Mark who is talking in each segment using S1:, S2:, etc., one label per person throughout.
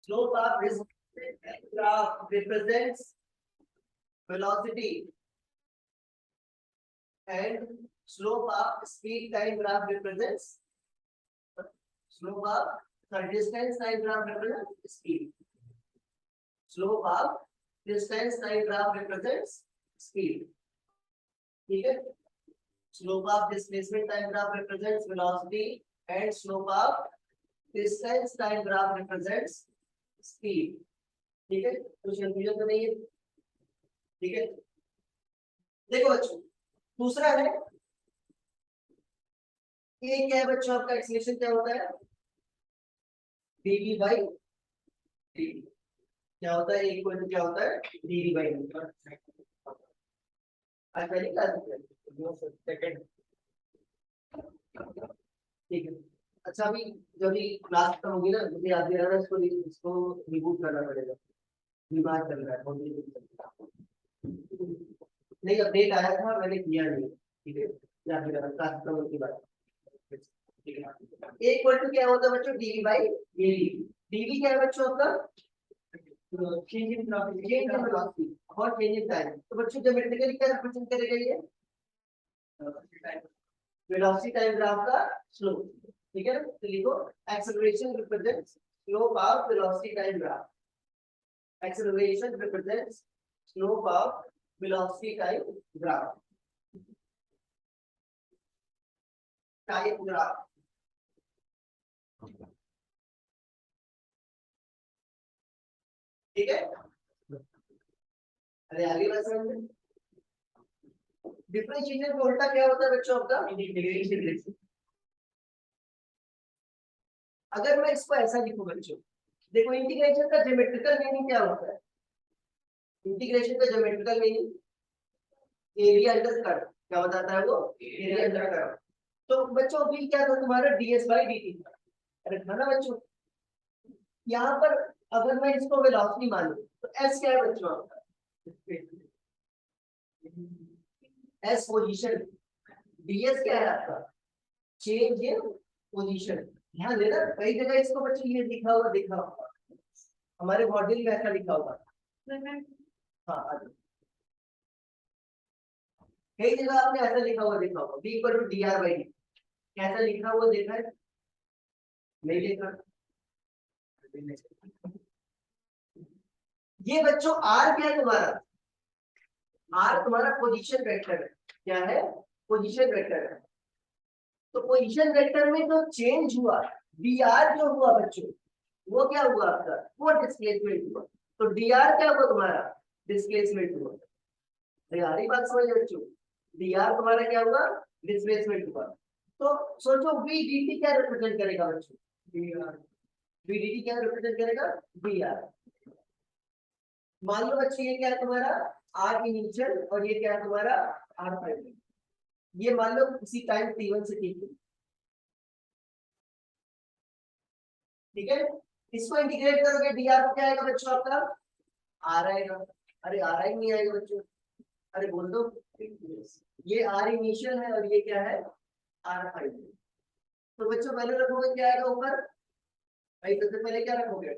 S1: Slope of this graph represents velocity and slope of speed time graph represents slope of distance time graph represents speed. Slope of distance time graph represents speed. ठीक है? Slope of displacement time graph represents velocity and slope of distance time graph represents speed. ठीक है? कुछ confusion तो नहीं है? ठीक है? देखो बच्चों, दूसरा है ये क्या है बच्चों, आपका एक्सीलरेशन क्या होता है? dv by dt क्या होता है? इक्वल टू क्या होता है? dv by dt। आज पहले क्लास सेकंड, ठीक है। अच्छा अभी जब भी क्लास खत्म होगी ना, मुझे याद नहीं रहा, इसको रिबूट करना पड़ेगा। दिमाग चल रहा है बहुत, नहीं अपडेट आया था मैंने किया नहीं, ठीक है। याद नहीं रहा क्लास खत्म होने के बाद। एक इक्वल टू क्या होता है बच्चों? dv by dt। dv क्या है बच्चों आपका? चेंज इन वेलोसिटी और चेंज इन टाइम। तो बच्चों ज्योमेट्रिकली क्या रिप्रेजेंट करेगा ये? वेलोसिटी टाइम ग्राफ का स्लोप, ठीक है। तो लिखो acceleration represents slope of velocity time graph. Acceleration represents slope of velocity time graph. Time graph, ठीक है। अरे आगे बात समझ। डिफरेंशिएशन का उल्टा क्या होता है बच्चों आपका? इंटीग्रेशन। अगर मैं इसको ऐसा लिखूं बच्चों, देखो इंटीग्रेशन का ज्योमेट्रिकल मीनिंग क्या होता है? इंटीग्रेशन का geometrical meaning area under curve. क्या बताता है वो? Area under curve. तो बच्चों भी क्या था तुम्हारा? ds by dt था। अरे था ना बच्चों? यहाँ पर अगर मैं इसको वेलोसिटी मान लूं तो s क्या है बच्चों आपका? s position. ds क्या है आपका? Change in position. ध्यान देना कई जगह इसको बच्चों ये लिखा हुआ दिखा होगा, हमारे मॉड्यूल में ऐसा लिखा हुआ। हाँ कई जगह आपने ऐसा लिखा हुआ देखा होगा, b equal to dr by dt। कैसा लिखा हुआ देखा है? नहीं देखा? ये बच्चों r क्या है तुम्हारा? r तुम्हारा पोजीशन वेक्टर है। क्या है? पोजीशन वेक्टर है। तो पोजीशन वेक्टर में जो चेंज हुआ dr जो हुआ बच्चों, वो क्या हुआ आपका? वो डिस्प्लेसमेंट हुआ। तो dr क्या हुआ तुम्हारा? डिस्प्लेसमेंट हुआ। यारी बात समझ बच्चों, dr तुम्हारा क्या हुआ? डिस्प्लेसमेंट हुआ। तो सोचो v dt क्या रिप्रेजेंट करेगा बच्चों? dr। v dt क्या रिप्रेजेंट करेगा? dr। मान लो बच्चों ये क्या है तुम्हारा? r इनिशियल और ये क्या है तुम्हारा? r final. ये मान लो किसी टाइम t1 से t2, ठीक है। इसको इंटीग्रेट करोगे dr को क्या आएगा बच्चों आपका? r आएगा। अरे r ही नहीं आएगा बच्चों, अरे बोल दो। ये r इनिशियल है और ये क्या है? r final. तो बच्चों पहले रखोगे क्या आएगा ऊपर? भाई सबसे पहले क्या रखोगे?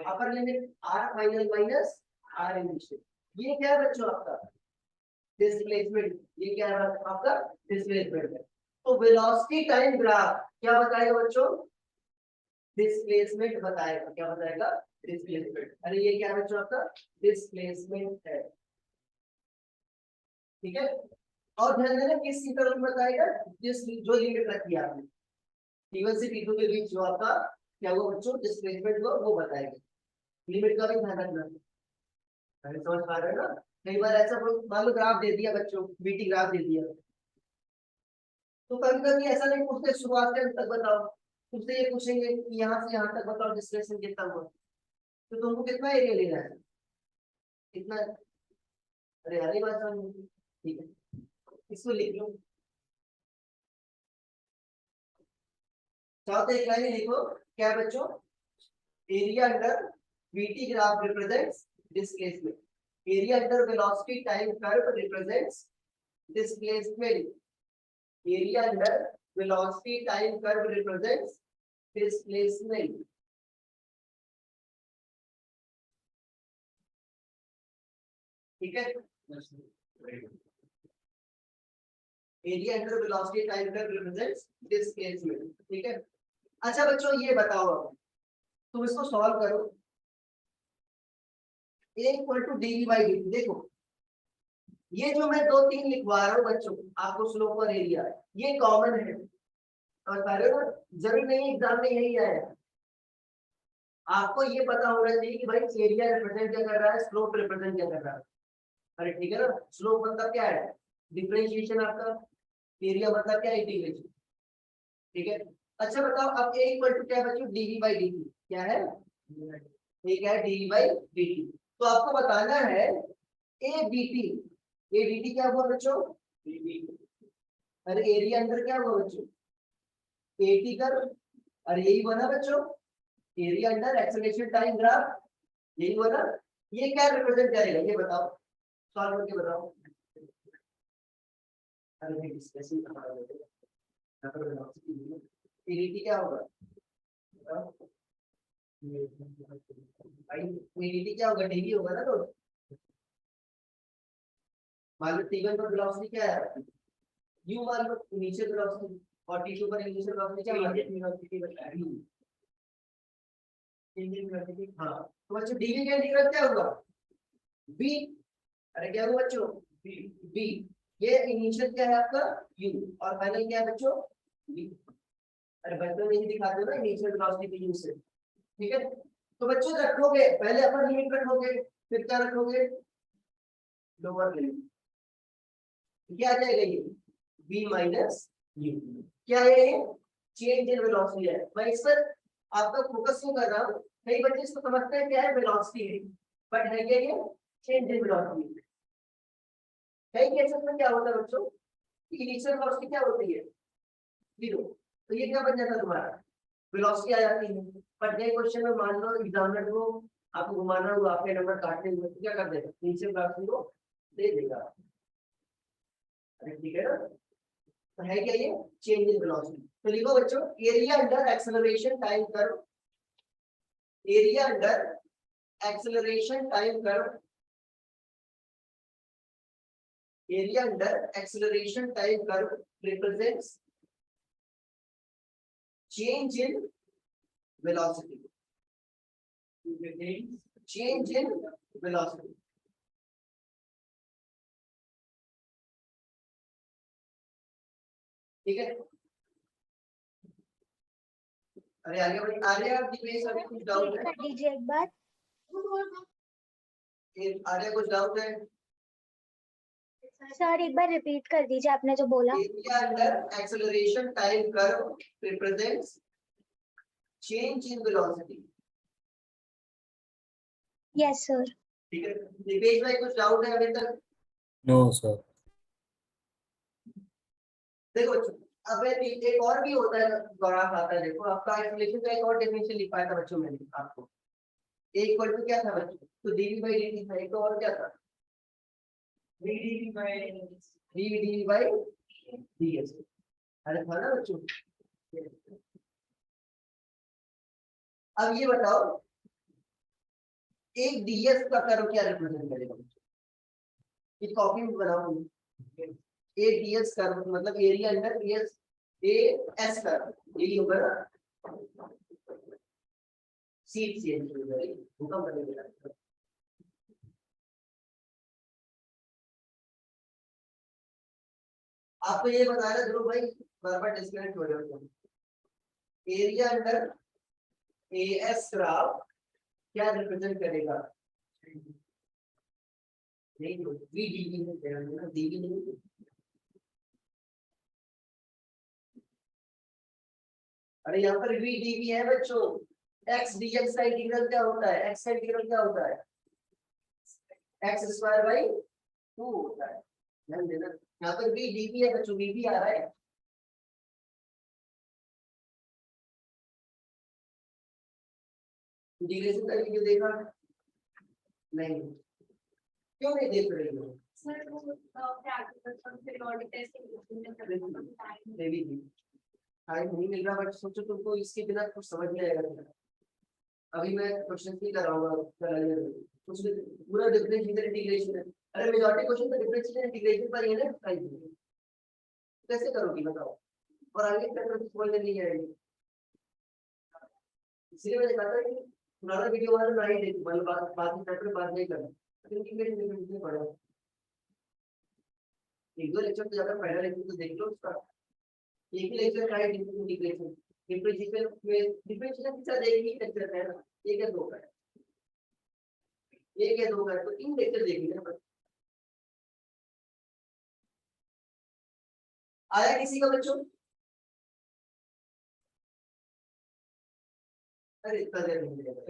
S1: Upper limit r final minus r initial. ये क्या है बच्चों आपका? डिस्प्लेसमेंट। ये क्या है आपका? डिस्प्लेसमेंट है। तो वेलोसिटी टाइम ग्राफ क्या बताएगा बच्चों? डिस्प्लेसमेंट बताएगा। क्या बताएगा? डिस्प्लेसमेंट। अरे ये क्या है बच्चों आपका? डिस्प्लेसमेंट है, ठीक है। और ध्यान देना किस इंटरवल में बताएगा? जिस जो लिमिट रखी है आपने t1 से t2 के बीच, जो आपका क्या हुआ बच्चों? डिस्प्लेसमेंट हुआ, वो बताएगा। लिमिट का भी ध्यान रखना। समझ पा रहे हो ना? कई बार ऐसा मान लो ग्राफ दे दिया बच्चों, बीटी ग्राफ दे दिया, तो कभी कभी ऐसा नहीं पूछते शुरुआत से अंत तक बताओ, तुमसे ये पूछेंगे कि यहाँ से यहाँ तक बताओ डिस्प्लेसमेंट कितना हुआ। तो तुमको कितना एरिया लेना है? कितना? अरे यार ये बात समझ, ठीक है। इसको लिख लो, चाहो तो एक लाइन लिखो। क्या है बच्चों? Area under BT graph represents displacement. Area under velocity time curve represents displacement. area under velocity time curve represents displacement। ठीक है, area under velocity time curve represents this case में। ठीक है, अच्छा बच्चों ये बताओ, अब तुम इसको सॉल्व करो। A equal to dv by dt, देखो ये जो मैं 2 3 लिखवा रहा हूँ बच्चों, आपको स्लोप और एरिया ये कॉमन है, और सारे ना जरूरी नहीं एग्जाम में यही आया। आपको ये पता होना चाहिए कि भाई एरिया रिप्रेजेंट क्या कर रहा है, स्लोप रिप्रेजेंट क्या कर रहा है। अरे ठीक है ना, स्लोप मतलब क्या है, डिफरेंशिएशन आपका, एरिया मतलब क्या है, इंटीग्रेशन। ठीक है, अच्छा बताओ अब a इक्वल टू क्या है बच्चों, dv बाई dt क्या है, ये क्या है, dv बाई dt। तो आपको बताना है a dt, a dt क्या हुआ बच्चों, अरे एरिया अंदर क्या हुआ बच्चों, at कर, अरे यही बना बच्चों area under acceleration time graph, यही हुआ ना। ये क्या रिप्रेजेंट करेगा ये बताओ, सॉल्व करके बताओ। अरे भाई डिस्कशन हमारा एरिटी क्या होगा भाई, एरिटी क्या होगा, डीवी होगा ना। तो मान लो T1 पर वेलोसिटी क्या है, u मान लो इनिशियल वेलोसिटी, और T2 पर इनिशियल वेलोसिटी क्या मान लो, हाँ। तो बच्चों डीवी का इंटीग्रल क्या होगा, v, अरे क्या होगा बच्चों, v, ये इनिशियल क्या है आपका u, और फाइनल क्या है बच्चों v। अरे बच्चों नहीं दिखाते हो ना इनिशियल वेलोसिटी के u से। ठीक है, तो बच्चों रखोगे पहले अपर लिमिट रखोगे, फिर क्या रखोगे, लोअर लिमिट, क्या आ जाएगा ये v माइनस u, क्या है ये चेंज इन वेलोसिटी है। मैं इस पर आपका फोकस क्यों कर रहा हूँ, कई बच्चे इसको समझते हैं क्या है वेलोसिटी है, बट है क्या ये चेंज इन वेलोसिटी। कई केसेस में क्या होता है बच्चों, इनिशियल वेलोसिटी क्या होती है 0, तो ये क्या बन जाता है तुम्हारा वेलोसिटी आ जाती है। बट कई क्वेश्चन में मान लो एग्जामिनर को आपको घुमाना हुआ, आपके नंबर काटने हुए, तो क्या कर देगा इनिशियल वेलोसिटी को दे देगा। अरे ठीक है ना, तो है क्या ये चेंज इन वेलोसिटी। तो लिखो बच्चों area under acceleration time curve, area under acceleration time curve, area under acceleration time curve represents change in velocity, change in velocity। ठीक है, अरे आगे बढ़िए, आर्या दिवेश अभी कुछ डाउट है,
S2: दीजिए एक बार,
S1: आर्या कुछ डाउट है,
S2: सर एक बार रिपीट कर दीजिए आपने जो बोला।
S1: Area under acceleration time curve represents change in velocity.
S2: Yes sir.
S1: ठीक है, दिवेश भाई कुछ डाउट है अभी तक,
S3: नो सर।
S1: देखो अब एक और भी होता है ग्राफ आता है, देखो आपका एक्सेलरेशन का एक और डेफिनेशन लिख पाया था बच्चों मैंने आपको, एक इक्वल टू क्या था बच्चों, तो dv बाई dt था, एक तो और क्या था dv बाई ds। अरे था ना बच्चों, अब ये बताओ एक ds का कर्व क्या रिप्रेजेंट करेगा, ये कॉपी में बनाओ, एक ds कर्व मतलब area under ds A S curve, यही होगा ना, सीट चेंज हो जाएगी भूकंप बनेगा। आपको ये बताना ध्रुव भाई, बार डिस्कनेक्ट हो जाओ, एरिया अंडर एएस ग्राफ क्या रिप्रेजेंट करेगा, नहीं वी डीवी में कह रहे हैं ना, डीवी नहीं, अरे यहाँ पर वी डीवी है बच्चों, एक्स डीएक्स का इंटीग्रल क्या होता है, एक्स का इंटीग्रल क्या होता है एक्स स्क्वायर बाई 2 होता है, ध्यान देना यहाँ पर वी डीवी है बच्चों, वी भी आ रहा है, इंटीग्रेशन का वीडियो देखा नहीं, क्यों नहीं देख रही हो, टाइम नहीं मिल रहा, बट सोचो तुमको इसके बिना कुछ समझ नहीं आएगा, अभी मैं क्वेश्चन नहीं कराऊंगा, कुछ पूरा डिफरेंशियल इंटीग्रेशन है। अरे मेजॉरिटी क्वेश्चन तो डिफरेंशियल इंटीग्रेशन पर ही है ना, कैसे करोगी बताओ, और आगे चैप्टर समझ में नहीं आएगी। इसलिए मैंने कहा था कि पुराना वीडियो वाला ना ही देखो, मतलब बात में चैप्टर बात नहीं करना, इंटीग्रेशन पढ़ो। एक दो लेक्चर तो ज्यादा, पहला लेक्चर तो देख लो उसका, एक ही लेक्चर का है इंटीग्रेशन। डिफरेंशियल में डिफरेंशियल के साथ एक ही लेक्चर है ना, एक या दो का है, एक या दो का है, तो तीन लेक्चर देखेंगे ना। आया किसी का बच्चों? अरे इतना देर नहीं मिलेगा।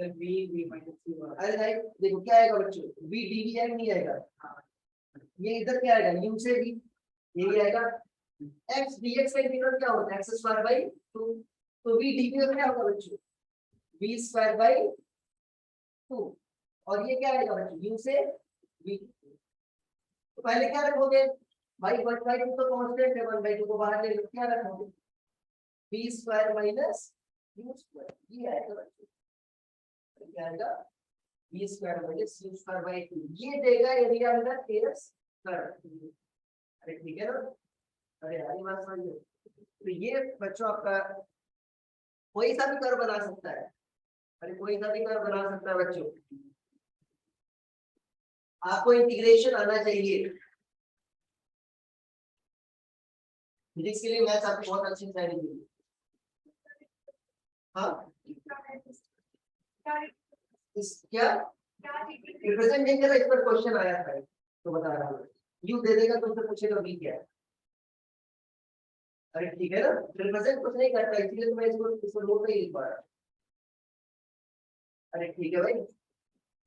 S1: अरे नहीं, देखो क्या आएगा बच्चों, v dv आएगा नहीं आएगा, ये इधर क्या आएगा, u से v, यही आएगा। x dx का इंटीग्रल क्या होता है, x स्क्वायर बाई 2, तो v dv का क्या होगा बच्चों, v स्क्वायर बाई 2, और ये क्या आएगा बच्चों, u से v। तो पहले क्या रखोगे भाई, 1/2 तो कांस्टेंट है, 1/2 को बाहर ले लो, क्या रखोगे, v square minus u square, ये आएगा बच्चों, क्या आएगा, v square minus u square by 2, ये देगा एरिया अंडर टेरस कर्व। अरे ठीक है ना, अरे यार ये बात समझ लो। तो ये बच्चों आपका कोई सा भी कर्व बना सकता है, अरे कोई सा भी कर्व बना सकता है बच्चों, आपको इंटीग्रेशन आना चाहिए। फिजिक्स के लिए मैथ्स आपको बहुत अच्छी से आनी चाहिए। हाँ इस क्या रिप्रेजेंट नहीं कर रहा, इस पर क्वेश्चन आया था तो बता रहा हूँ, यू दे देगा तो उससे पूछेगा v क्या है। अरे ठीक है ना, रिप्रेजेंट कुछ नहीं करता, इसलिए तो मैं इसको नोट नहीं लिख पा रहा। अरे ठीक है भाई,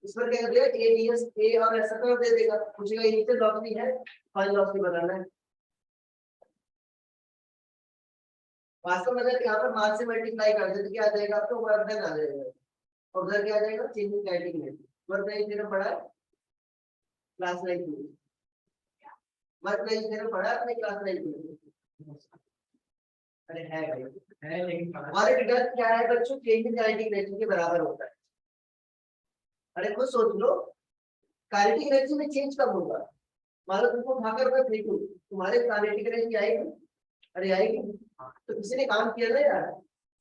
S1: इस पर क्या कर देगा, ए डी एस ए और ऐसा कर दे देगा, पूछेगा ये नीचे लॉग है, फाइनल लॉग बताना है। वास्तव में अगर यहाँ पर मार्क्स से मल्टीप्लाई कर दे तो क्या आ जाएगा आपको, वर्क डन आ जाएगा, और उधर क्या आ जाएगा, change in kinetic energy. Work done theorem पढ़ा है क्लास 9 में, वर्क डन थ्योरम पढ़ा है अपने क्लास 9 में। अरे है भाई, है लेकिन वर्क डन क्या है बच्चों, चेंज इन काइनेटिक एनर्जी के बराबर होता है। अरे खुद सोच लो, काइनेटिक एनर्जी में चेंज कब होगा, मान लो तुमको उठाकर मैं फेंकूं, तुम्हारे काइनेटिक एनर्जी आएगी, अरे आएगी, तो किसी ने काम किया ना यार,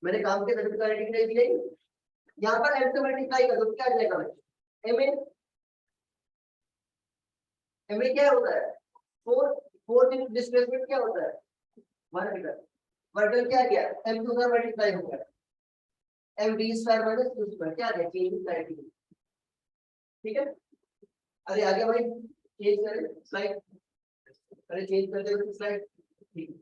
S1: मैंने काम किया तभी काइनेटिक एनर्जी आई। यहाँ पर m से मल्टीप्लाई कर दो क्या आ जाएगा बच्चे, ma क्या होता है, 4 दिन डिस्प्लेसमेंट क्या होता है, वर्क डन, वर्क डन क्या गया, m से उधर मल्टीप्लाई हो गया, m d square minus q square, क्या आ गया, चेंज इन काइनेटिक एनर्जी। ठीक है, अरे आ गया भाई, चेंज करें स्लाइड, अरे चेंज कर दे स्लाइड। ठीक है,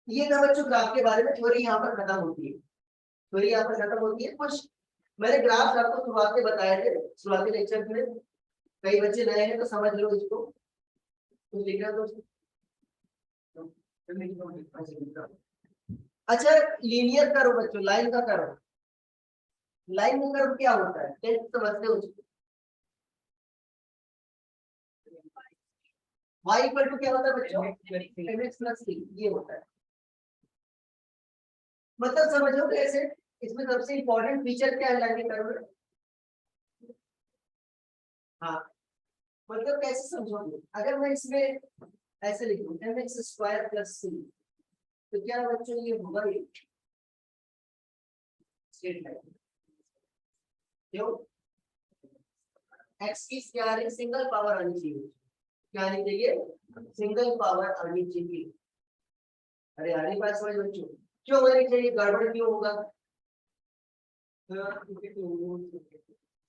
S1: ये था बच्चों ग्राफ के बारे में, थ्योरी यहाँ पर खत्म होती है, थ्योरी यहाँ पर खत्म होती है। कुछ मैंने ग्राफ आपको शुरुआत में बताए थे, शुरुआती लेक्चर में, कई बच्चे नए हैं तो समझ लो इसको, कुछ लिख रहा दोस्तों। अच्छा लीनियर कर्व बच्चों, लाइन का कर्व, लाइन का कर्व क्या होता है, टेंथ समझते हो उसको, y इक्वल टू क्या होता है बच्चों, mx प्लस c, ये होता है, मतलब समझो कैसे, इसमें सबसे इंपॉर्टेंट फीचर क्या है लाइन के कर्व में, हाँ मतलब कैसे समझोगे, अगर मैं इसमें ऐसे लिखूं mx स्क्वायर प्लस c, तो क्या बच्चों ये होगा ये स्ट्रेट लाइन, क्यों, x की क्या आ रही, सिंगल पावर आनी चाहिए, क्या आनी चाहिए, सिंगल पावर आनी चाहिए। अरे आनी बात समझ बच्चों, क्यों आनी चाहिए, गड़बड़ क्यों होगा,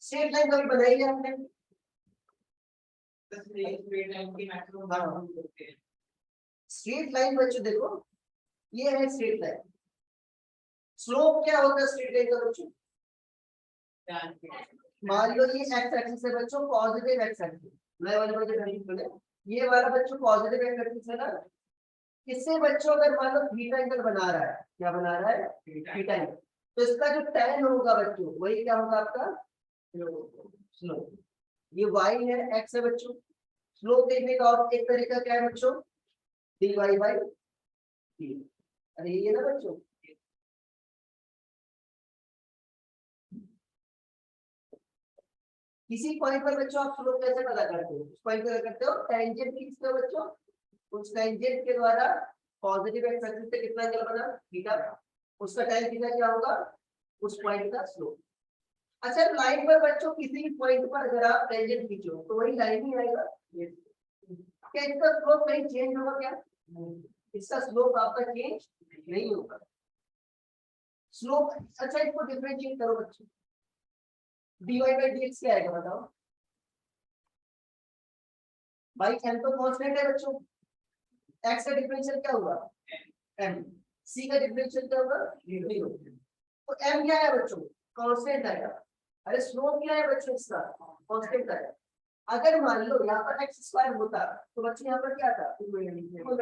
S1: स्ट्रेट लाइन कभी बनाई है आपने, स्ट्रेट लाइन बच्चों देखो, ये है स्ट्रेट लाइन, स्लोप क्या होता है स्ट्रेट लाइन का बच्चों, मान लो ये एक्स एक्सिस है बच्चों, पॉजिटिव एक्स एक्सिस, नए वाले बच्चे नहीं बोले, ये वाला बच्चों पॉजिटिव एक्स एक्सिस है ना, इससे बच्चों अगर मान लो थीटा एंगल बना रहा है, क्या बना रहा है, थीटा एंगल, तो इसका जो tan होगा बच्चों वही क्या होगा आपका, स्लोप, ये y है x है बच्चों, स्लोप देखने का और एक तरीका क्या है बच्चों, dy बाई डी, अरे ये ना बच्चों, किसी पॉइंट पर बच्चों आप स्लोप कैसे पता करते हो? उस पॉइंट पर करते हो टेंजेंट खींचते हो बच्चों, उस टेंजेंट के द्वारा पॉजिटिव एक्स एक्सिस पे कितना एंगल बना थीटा, उसका tan थीटा क्या होगा? उस पॉइंट का स्लोप। अच्छा लाइन पर बच्चों किसी भी पॉइंट पर अगर आप टेंजेंट खींचो तो वही लाइन ही आएगा। क्या इसका स्लोप कहीं चेंज होगा क्या? इसका स्लोप आपका चेंज नहीं होगा। स्लोप अच्छा इसको डिफरेंशिएट करो बच्चों, dy by dx क्या आएगा बताओ भाई? m तो कांस्टेंट है बच्चों, x का डिफरेंशियल क्या हुआ? m, c का डिफरेंशियल क्या होगा? 0। तो m क्या है बच्चों? कांस्टेंट आएगा। अरे स्लोप क्या है बच्चों? इसका कांस्टेंट आएगा। अगर मान लो यहाँ पर एक्स स्क्वायर होता तो बच्चों यहाँ पर क्या था?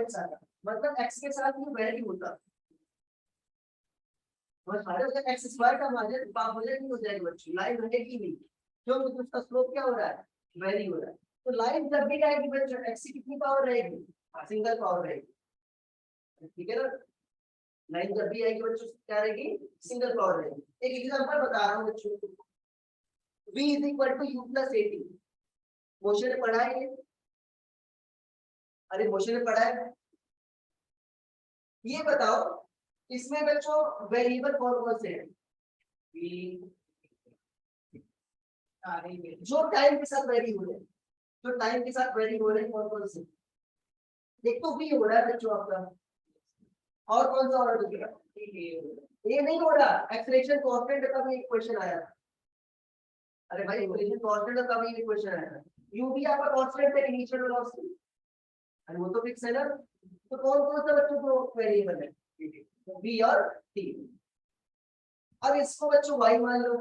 S1: एक्स आता, मतलब एक्स के साथ ये वैल्यू होता। अगर एक्स स्क्वायर का माइनस नहीं हो जाएगा बच्चों, लाइन रहेगी नहीं, क्योंकि उसका स्लोप क्या हो रहा है? वैरी हो रहा है। तो लाइन जब भी आएगी बच्चों एक्स की कितनी पावर रहेगी? सिंगल पावर रहेगी, ठीक है ना? लाइन जब भी आएगी बच्चों क्या रहेगी? सिंगल पावर रहेगी। एक एग्जांपल बता रहा हूँ बच्चों, v is equal to u plus 80 motion में पढ़ा है ये? अरे मोशन में पढ़ा है। ये बताओ इसमें बच्चों वेरिएबल कौन कौन से हैं? जो टाइम के साथ वेरी हो रहे हैं, जो टाइम के साथ वेरी हो रहे हैं कौन कौन से? एक तो v हो रहा है बच्चों आपका, और कौन सा और दूसरा? ये नहीं हो रहा, एक्सेलरेशन कांस्टेंट का भी एक क्वेश्चन आया था। अरे भाई एक्सेलरेशन कांस्टेंट का भी एक क्वेश्चन आया था। u भी आपका कांस्टेंट है, इनिशियल वेलोसिटी, अरे वो तो फिक्स है ना। तो कौन कौन सा बच्चों को वेरिएबल है? v और t। अब इसको बच्चों y मान लो,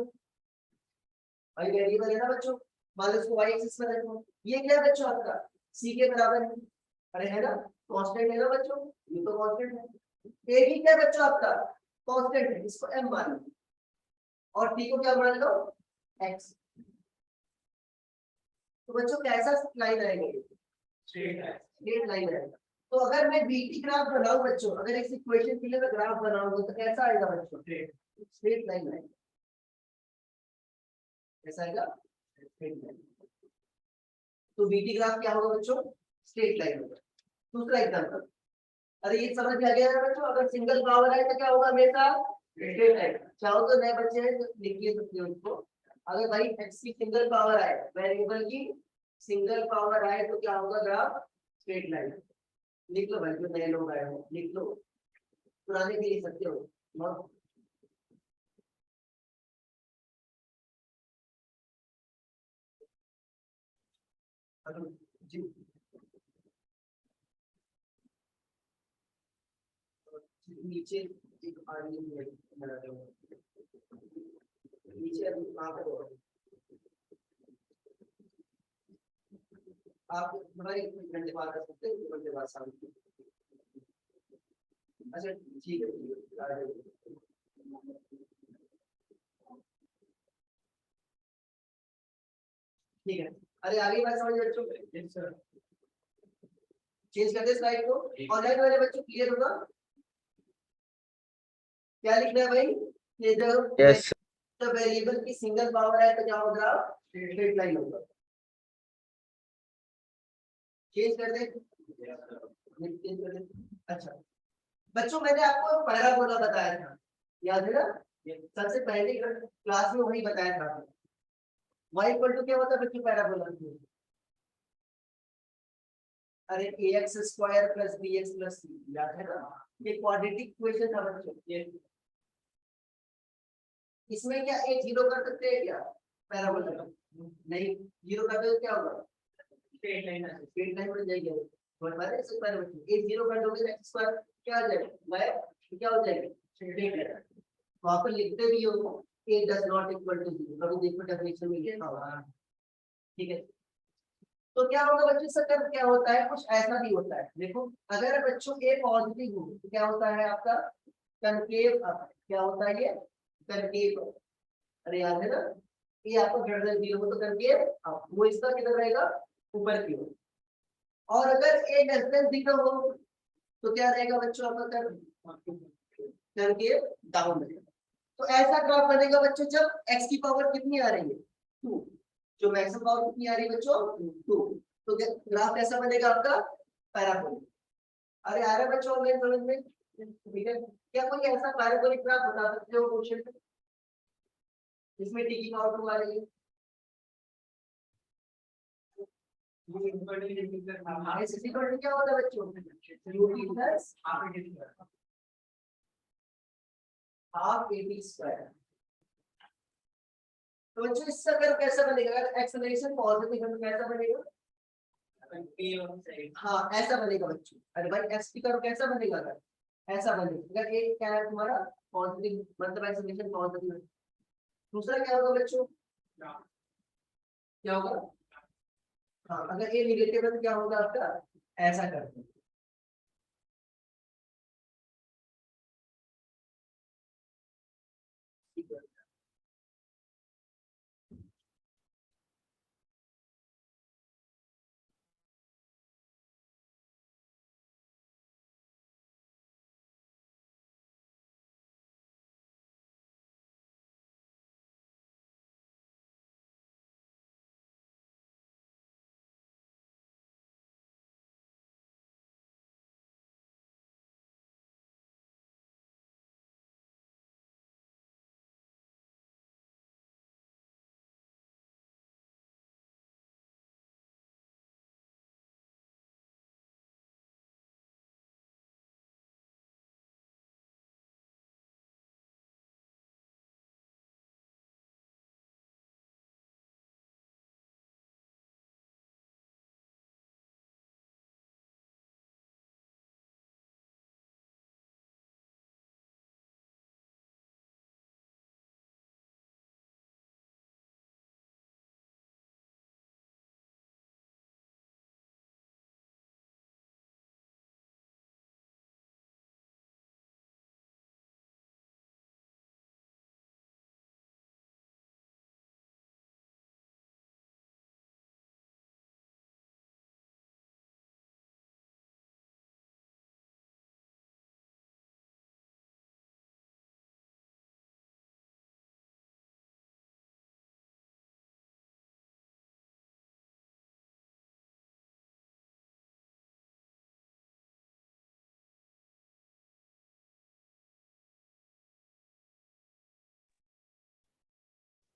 S1: y वेरिएबल है ना बच्चों, मान लो इसको y एक्सिस पर रखो। ये क्या है बच्चों आपका? c के बराबर है, अरे है ना, कांस्टेंट है ना बच्चों, ये तो कांस्टेंट है। a भी क्या है बच्चों आपका? कांस्टेंट है, इसको m मान लो, और t को क्या मान लो? x। तो बच्चों कैसा लाइन आएगा? स्ट्रेट लाइन आएगा। तो अगर मैं बीटी ग्राफ बनाऊं बच्चों, अगर इस इक्वेशन के लिए मैं ग्राफ बनाऊंगा तो कैसा आएगा बच्चों? स्ट्रेट लाइन आएगा। कैसा आएगा? Straight line. तो बीटी ग्राफ क्या होगा बच्चों? स्ट्रेट लाइन होगा। दूसरा एग्जांपल, अरे ये समझ में आ गया ना बच्चों, अगर सिंगल पावर है तो क्या होगा हमेशा? Straight line. चाहो तो नए बच्चे हैं तो लिखिए सकते हो इसको। अगर भाई एक्स की सिंगल पावर आए, वेरिएबल की सिंगल पावर आए तो क्या होगा ग्राफ? Straight line. लिख लो भाई, जो नए लोग आए हो लिख लो, पुराने भी लिख सकते हो। जी नीचे एक आदमी है, नीचे अभी कहाँ पर हो? आप हमारे घंटे बाद आ सकते हैं, घंटे बाद शाम को। अच्छा ठीक है, ठीक है। ठीक है, अरे आगे बात समझ बच्चों, चेंज कर दे स्लाइड को। ऑनलाइन वाले बच्चों क्लियर होगा? क्या लिखना है भाई? ये जब वेरिएबल की सिंगल पावर है तो क्या होगा? स्ट्रेट लाइन होगा। चेंज कर दे, चेंज कर दे। अच्छा बच्चों मैंने आपको पैराबोला बताया था, याद है ना? सबसे पहले क्लास में वही बताया था। y इक्वल टू क्या होता है बच्चों पैराबोला? अरे ax square plus bx plus c, याद है ना? ये क्वाड्रेटिक इक्वेशन था बच्चों। ये इसमें क्या एक जीरो कर सकते हैं क्या पैराबोला? नहीं, जीरो कर दो क्या होगा? स्ट्रेट लाइन बन जाएगी। तो हमारे इस पर एक जीरो कर दोगे तो x स्क्वायर क्या आ जाएगा? y क्या हो जाएगा? Straight line. वहां पर लिखते भी हो a does not equal to 0, कभी देखो डेफिनेशन में लिखा होगा, ठीक है? तो क्या होगा बच्चों, इसका कर्व क्या होता है? कुछ ऐसा भी होता है, देखो अगर बच्चों a पॉजिटिव हो तो क्या होता है आपका? कनकेव। क्या होता है ये? कनकेव। अरे याद है ना, ये आपको ग्रेटर देन 0 हो तो कनकेव वो इसका किधर रहेगा? ऊपर की ओर। और अगर a लेस देन 0 हो तो क्या रहेगा बच्चों आपका कर्व? कनकेव डाउन रहेगा। तो ऐसा ग्राफ बनेगा बच्चों जब x की पावर कितनी आ रही है? 2। जो मैक्सिमम पावर कितनी आ रही है बच्चों 2। तो ग्राफ कैसा बनेगा आपका पैराबोलिक। अरे आ रहा है बच्चों ऑनलाइन समझ में, ठीक है। क्या कोई ऐसा पैराबोलिक ग्राफ बता सकते हो क्वेश्चन में जिसमें टी की पावर 2 आ रही है? इसकी पावर क्या होता है बच्चों UT plus half eighty square. तो बच्चों इसका कर्व कैसा बनेगा अगर एक्सेलरेशन पॉजिटिव है तो कैसा बनेगा? हाँ ऐसा बनेगा बच्चों। अरे भाई एक्स की कर्व कैसा बनेगा अगर ऐसा बनेगा अगर एक क्या है तुम्हारा पॉजिटिव मतलब एक्सेलरेशन पॉजिटिव है। दूसरा क्या होगा बच्चों क्या होगा? हाँ अगर ये निगेटिव है तो क्या होगा आपका ऐसा करते हैं।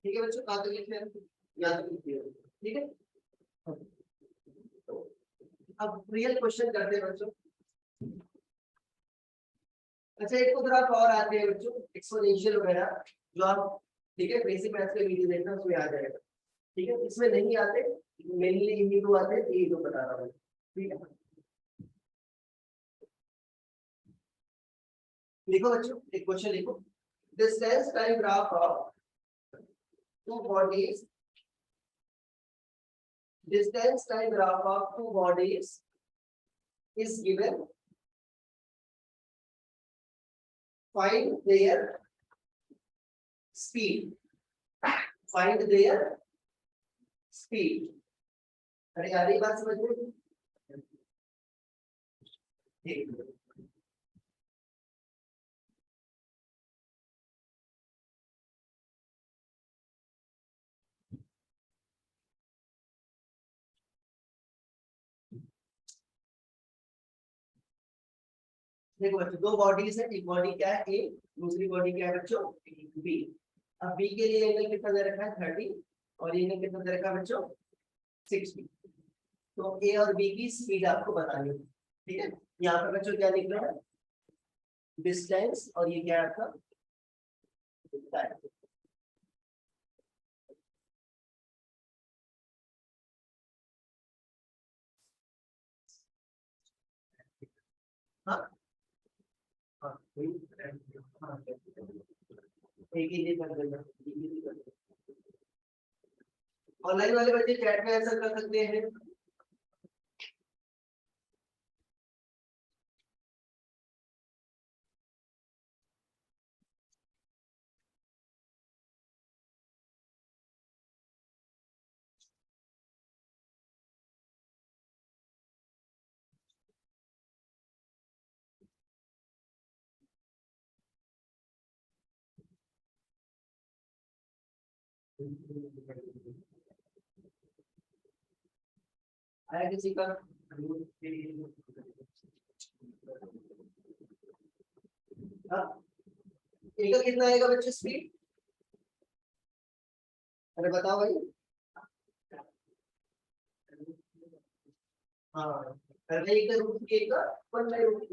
S1: ठीक है बच्चों कहाँ तक लिख रहे हैं यहाँ तक लिखिए ठीक है। तो अब रियल क्वेश्चन करते हैं बच्चों। अच्छा एक तो ग्राफ और आते हैं बच्चों एक्सपोनेंशियल वगैरह जो आप ठीक है बेसिक मैथ्स के वीडियो देखना उसमें आ जाएगा ठीक है। इसमें नहीं आते मेनली इन्हीं दो आते हैं यही दो बता रहा हूँ ठीक है। लिखो बच्चों एक क्वेश्चन लिखो distance time graph of two bodies distance time graph of two bodies is given find their speed find their speed। अरे यार ये बात समझ में ठीक देखो बच्चों दो बॉडीज है एक बॉडी क्या है ए दूसरी बॉडी क्या है बच्चों बी। अब बी के लिए एंगल कितना दे रखा है 30 और ये एंगल कितना दे रखा है बच्चों 60। तो ए और बी की स्पीड आपको बतानी है ठीक है। यहाँ पर बच्चों क्या लिख रहा है डिस्टेंस और ये क्या है आपका टाइम। हाँ हाँ हाँ एक ही कर देना ऑनलाइन वाले बच्चे चैट में आंसर कर सकते हैं। आया किसी का? हाँ, ए का कितना आएगा बच्चे स्पीड? अरे बताओ भाई। हाँ, अरे भाई एक रूट के का 1/√।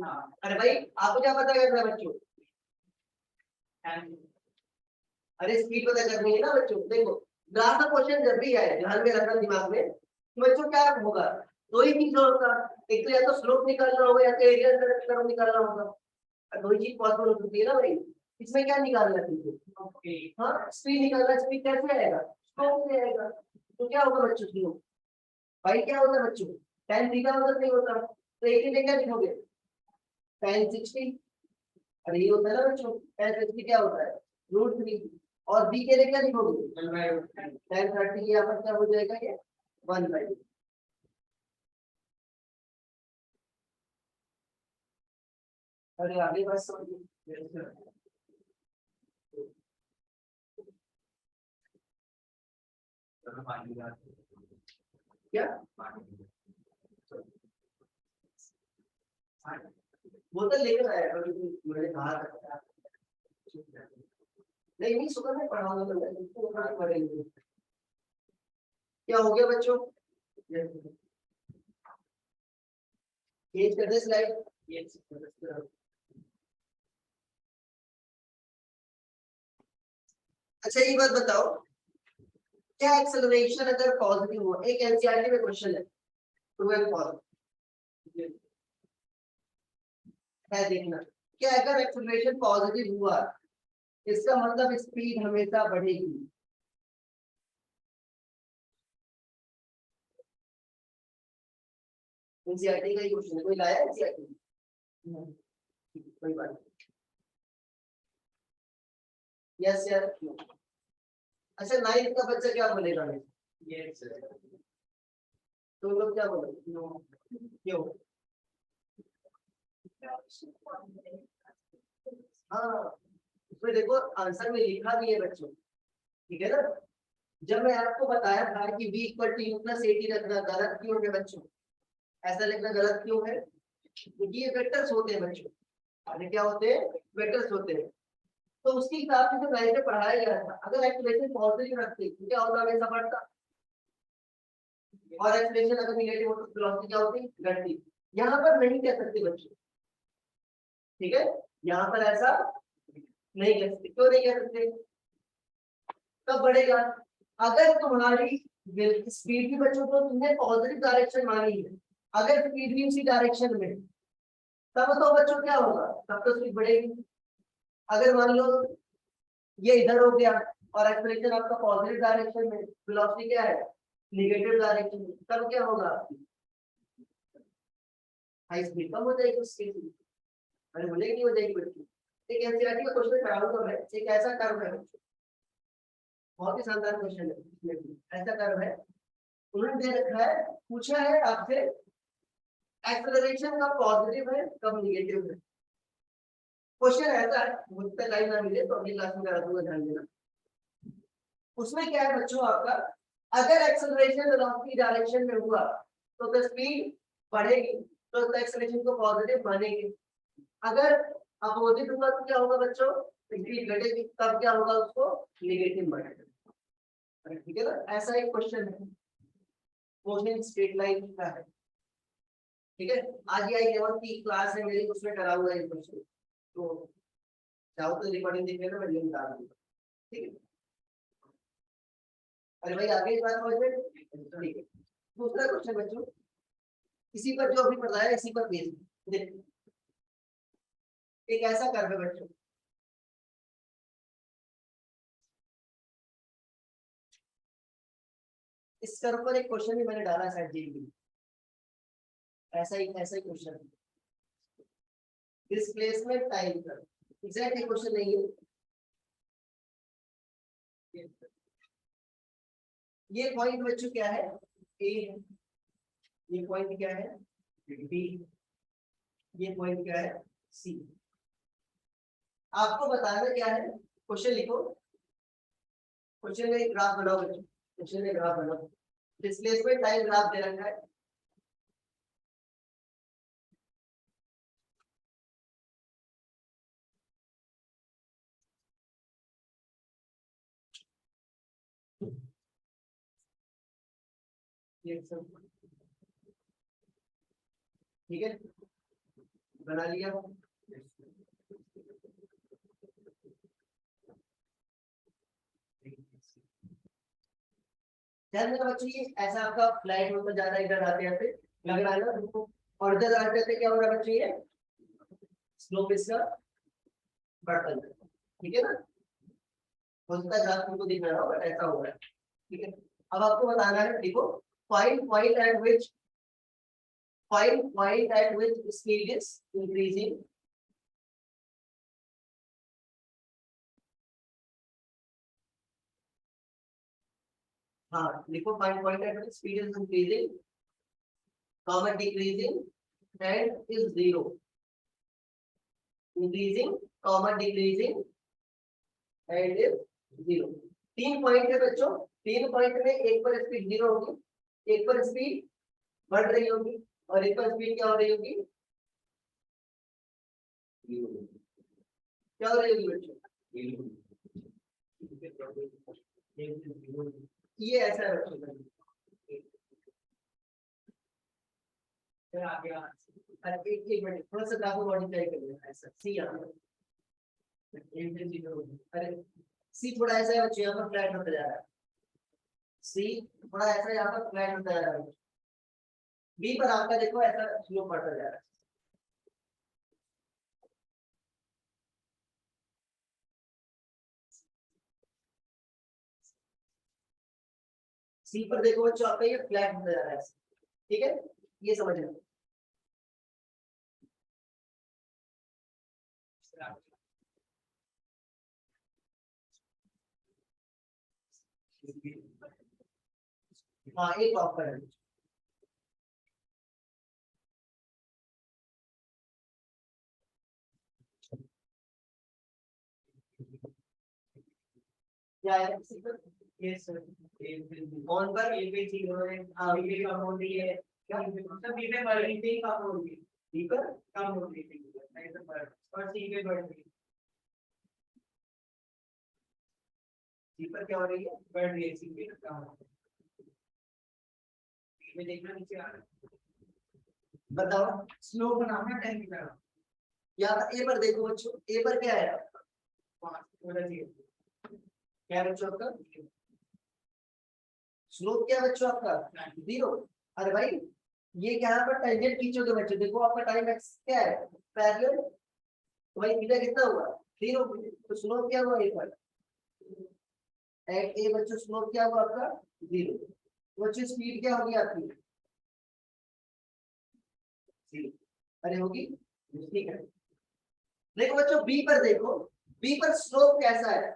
S1: अरे भाई आपको क्या पता करना है बच्चों? अरे स्पीड पता करनी है ना बच्चों। देखो ग्राफ का क्वेश्चन जब भी आए ध्यान में रखना दिमाग में कि बच्चों क्या होगा। दो ही चीज होगा, एक तो या तो स्लोप निकालना होगा या तो एरिया कर्व निकालना होगा। और दो ही चीज पॉसिबल हो सकती है ना भाई। इसमें क्या निकालना है तुमको? हाँ स्पीड निकालना। स्पीड कैसे आएगा? स्लोप से आएगा। तो क्या होगा बच्चों स्लोप? भाई क्या होता है बच्चों? tan थीटा मतलब नहीं होता, तो एक ही क्या लिखोगे? tan 60। अरे ये होता है ना बच्चों, tan 60 क्या होता है? √3। और b के लिए क्या लिखोगे? tan 30। यहाँ पर क्या हो जाएगा ये? 1/। अरे आगे बात समझिए। क्या वो तो लेकर आया मैंने कहा था। नहीं नहीं सुबह में पढ़ाऊंगा तो मैं इसको पढ़ेंगे। क्या हो गया बच्चों? चेंज कर दे स्लाइड। अच्छा ये बात बताओ, क्या एक्सेलरेशन अगर पॉजिटिव हो, एक एनसीईआरटी में क्वेश्चन है 12 फॉर है देखना, क्या अगर एक्सेलरेशन पॉजिटिव हुआ इसका मतलब स्पीड हमेशा बढ़ेगी। एनसीईआरटी का ही क्वेश्चन है, कोई लाया एनसीईआरटी? कोई बात नहीं। यस यार। अच्छा 9th का बच्चा क्या बोलेगा? तुम लोग क्या बोलोगे? क्यों? हाँ उसमें देखो आंसर में लिखा भी है बच्चों, ठीक है ना। जब मैं आपको बताया था कि v = u + at रखना गलत क्यों है बच्चों? ऐसा लिखना गलत क्यों है? क्योंकि ये वेक्टर्स होते हैं बच्चों। अरे क्या होते हैं? वेक्टर्स होते हैं। तो उसके हिसाब से जो मैंने पढ़ाया गया था, अगर एक्सप्रेशन पॉजिटिव रखते तो क्या होता हमेशा बढ़ता, और एक्सप्रेशन अगर नेगेटिव हो तो वेलोसिटी क्या होती? घटती। यहाँ पर नहीं कह सकते बच्चों, ठीक है। यहाँ पर ऐसा नहीं कह सकते। क्यों नहीं कह सकते? कब बढ़ेगा? अगर तुम्हारी स्पीड भी बच्चों को तुमने पॉजिटिव डायरेक्शन मानी है, अगर स्पीड भी उसी डायरेक्शन में, तब तो बच्चों क्या होगा? तब तो स्पीड बढ़ेगी। अगर मान लो ये इधर हो गया और एक्सेलरेशन आपका पॉजिटिव डायरेक्शन में, वेलोसिटी क्या है? नेगेटिव डायरेक्शन में, तब क्या होगा? हाई स्पीड कम हो जाएगी उसके लिए। अरे बोले नहीं हो जाएगी बच्चों। एक एनसीईआरटी का क्वेश्चन कराऊंगा मैं, एक ऐसा कर्व है, बहुत ही शानदार क्वेश्चन है। इसमें भी ऐसा कर्व है, उन्होंने दे रखा है, पूछा है आपसे एक्सेलरेशन कब पॉजिटिव है कब नेगेटिव है। क्वेश्चन ऐसा है, मुझे टाइम ना मिले तो अगली क्लास में करा दूंगा, ध्यान देना। उसमें क्या है बच्चों आपका, अगर एक्सेलरेशन वेलोसिटी डायरेक्शन में हुआ तो स्पीड बढ़ेगी, तो एक्सेलरेशन को पॉजिटिव मानेंगे। अगर अपोजिट हुआ तो क्या होगा बच्चों? स्पीड घटेगी, तब क्या होगा? उसको नेगेटिव मानेंगे। ठीक है ना। ऐसा एक क्वेश्चन है, क्वेश्चन स्ट्रेट लाइन का है, ठीक है। आज ये आई की क्लास है मेरी, उसमें कराऊंगा ये क्वेश्चन, तो चाहो तो रिकॉर्डिंग देख लेना, मैं लिंक डाल दूंगा, ठीक है। अरे भाई आगे बात समझ में, ठीक है। दूसरा क्वेश्चन बच्चों, इसी पर जो अभी पढ़ाया इसी पर बेस देख, एक ऐसा कर्व है बच्चों, इस कर्व पर एक क्वेश्चन भी मैंने डाला शायद जी, ऐसा ही question, displacement time curve. Exact question नहीं है ये पॉइंट बच्चों क्या है? ए है, ये पॉइंट क्या है? बी, ये पॉइंट क्या है? सी। आपको बताना क्या है? क्वेश्चन लिखो, क्वेश्चन में ग्राफ बनाओ बच्चों, क्वेश्चन में ग्राफ बनाओ, डिस्प्लेसमेंट टाइम ग्राफ दे रखा है, ठीक है, बना लिया। ध्यान देना बच्चों, ये ऐसा आपका फ्लाइट होता जा रहा है, इधर आते आते लग रहा है ना तुमको, और इधर आते आते क्या हो रहा है बच्चों, ये स्लोप इसका बढ़ता जा रहा है। ठीक है ना, हो सकता है ग्राफ तुमको दिख रहा हो, बट ऐसा हो रहा है। ठीक है, अब आपको बताना है, देखो find point at which speed is increasing. हाँ लिखो, find point at which speed is increasing, comma decreasing and is zero, increasing comma decreasing and is zero। 3 point है बच्चों, 3 पॉइंट में एक पर स्पीड 0 होगी, एक पर स्पीड बढ़ रही होगी, और एक पर स्पीड क्या हो रही होगी, क्या हो रही होगी बच्चों, ये ऐसा है बच्चों। अरे एक मिनट, थोड़ा सा ग्राफ मॉडिफाई कर लेना, ऐसा सी यहाँ अरे सी थोड़ा ऐसा है बच्चों, यहाँ पर फ्लैट होता जा रहा है, सी थोड़ा ऐसा यहाँ पर फ्लैट होता जा रहा है, बी पर आपका देखो ऐसा स्लो बढ़ता जा रहा है। सी पर देखो बच्चों आपका ये फ्लैट होता जा रहा है, ठीक है, ये समझ लो। हाँ एक ऑफर है, क्या है यस सर, ऑन पर ये भी ठीक हो रहे हैं, हाँ ये कम हो रही है, क्या सब ये पे बढ़ रही है, कम हो रही है, ठीक है कम हो रही है, नहीं तो बढ़, और सी पे बढ़ रही है, सी पर क्या हो रही है, बढ़ रही है, सी पे कम हो रही है, ये देखना नीचे आ रहा है। बताओ स्लो बनाना टाइम की तरह, या ए पर देखो बच्चों, ए पर क्या है, 5 क्या है बच्चों आपका, स्लोप क्या है बच्चों आपका 0। अरे भाई ये क्या है, पर टेंजेंट खींचोगे बच्चों, देखो आपका टाइम एक्स क्या है पैरेलल, तो भाई थीटा कितना हुआ 0, तो स्लोप क्या हुआ ए पर एट ए बच्चों, स्लोप क्या हुआ आपका 0, बच्चों स्पीड क्या होगी आपकी 0, अरे होगी, ठीक है। देखो बच्चों बी पर देखो, बी पर स्लोप कैसा है,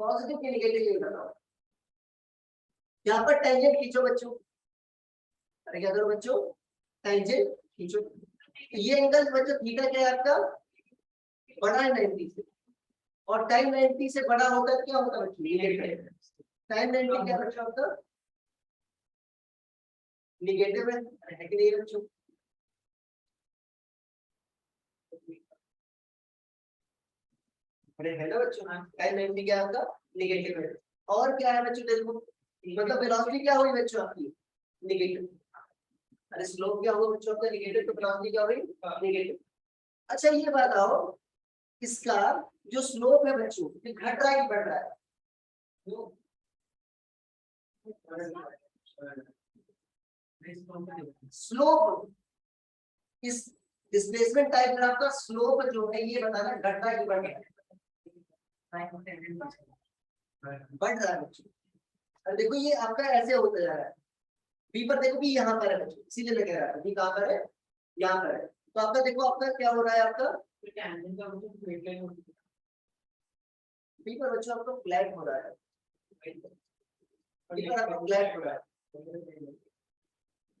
S1: पॉजिटिव की नेगेटिव ये बताओ, यहाँ पर टेंजेंट खींचो बच्चों, अरे क्या करो बच्चों टेंजेंट खींचो, ये एंगल बच्चों थीटा क्या है आपका बड़ा है 90 से, और टाइम 90 से बड़ा होकर क्या होता है बच्चों, टाइम 90 क्या बच्चों आपका निगेटिव है कि नहीं बच्चों, अरे है ना बच्चों, टाइम 90 क्या आपका निगेटिव है, और क्या है बच्चों देखो, मतलब वेलोसिटी क्या हुई बच्चों आपकी निगेटिव, अरे स्लोप क्या हुआ बच्चों आपका निगेटिव, तो वेलोसिटी क्या हुई निगेटिव। अच्छा ये बताओ इसका जो स्लोप है बच्चों, ये घट रहा है कि बढ़ रहा है, स्लोप इस डिस्प्लेसमेंट टाइप ग्राफ का स्लोप जो है ये बताना घट रहा है कि बढ़ रहा है, बढ़ रहा है बच्चों। अब देखो ये आपका ऐसे होता जा रहा है, बी पर देखो बी यहाँ पर है बच्चों, इसीलिए मैं कह रहा था बी कहाँ पर है, यहाँ पर है, तो आपका देखो आपका क्या हो रहा है आपका बी पर बच्चों आपको फ्लैट हो रहा है, बी पर आपको फ्लैट हो रहा है,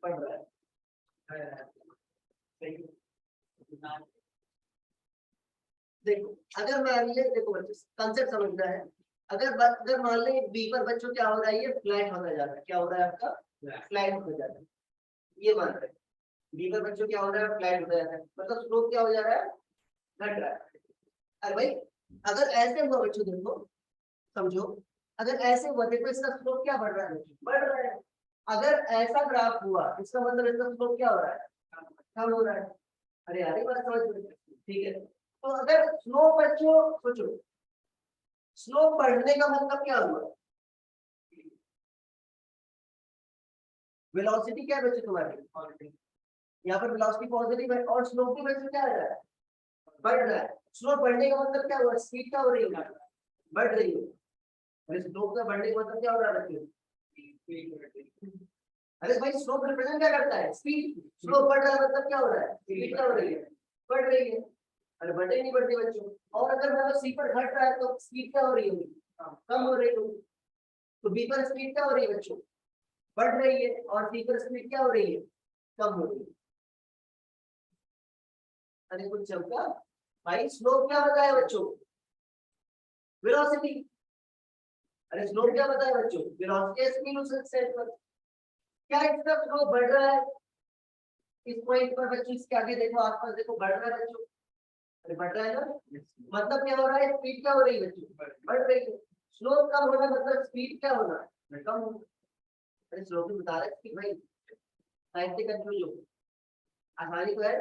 S1: बढ़ रहा है। देखो अगर मान ले, देखो बच्चों कंसेप्ट समझना है, अगर मान ले बी पर बच्चों क्या हो रहा है, ये फ्लैट होता जा रहा है, क्या हो रहा है आपका फ्लैट होता जा रहा है, ये मान रहे बी पर बच्चों क्या हो रहा है फ्लैट होता जा रहा है, मतलब स्लोप क्या हो जा रहा है घट रहा है। अरे भाई अगर ऐसे हुआ बच्चों देखो समझो, अगर ऐसे हुआ देखो इसका स्लोप क्या बढ़ रहा है, बढ़ रहा है। अगर ऐसा ग्राफ हुआ इसका मतलब इसका स्लोप क्या हो रहा है, कम हो रहा है। अरे यार ये बात समझ में, ठीक है। तो अगर स्लोप बच्चों सोचो, स्लोप बढ़ने का मतलब क्या हुआ, वेलोसिटी क्या है बच्चों तुम्हारी, यहाँ पर वेलोसिटी पॉजिटिव है और स्लोप भी बच्चों क्या आ रहा है, बढ़ रहा है। स्लोप बढ़ने का मतलब क्या हुआ, स्पीड क्या हो रही है, बढ़ रही है। अरे स्लोप का बढ़ने का मतलब क्या हो रहा है बच्चों, अरे भाई स्लोप रिप्रेजेंट क्या करता है, स्पीड। स्लोप बढ़ रहा है मतलब क्या हो रहा है, स्पीड क्या हो रही है, बढ़ रही है। अरे बढ़े ही नहीं बढ़ती बच्चों। और अगर मतलब सी पर घट रहा है तो स्पीड क्या हो रही होगी, कम हो रही होगी। तो बी पर स्पीड क्या हो रही है बच्चों, बढ़ रही है। और सी पर स्पीड क्या हो रही है, कम हो रही है। अरे कुछ चमका भाई, स्लोप क्या बताया बच्चों, वेलोसिटी। अरे स्लोप क्या बताया बच्चों, वेलोसिटी स्पीड उस सेट पर। क्या इसका स्लोप बढ़ रहा है इस पॉइंट पर बच्चों, इसके आगे देखो आसपास देखो, बढ़ रहा है बच्चों। अरे बढ़ रहा है ना, मतलब क्या हो रहा है, स्पीड क्या हो रही है बच्चों, बढ़ रही है। स्लोप कम होना मतलब स्पीड क्या होना, कम होना। अरे स्लोप भी बता रहे हैं कि भाई साइड से कंफ्यूज हो, आसानी तो है।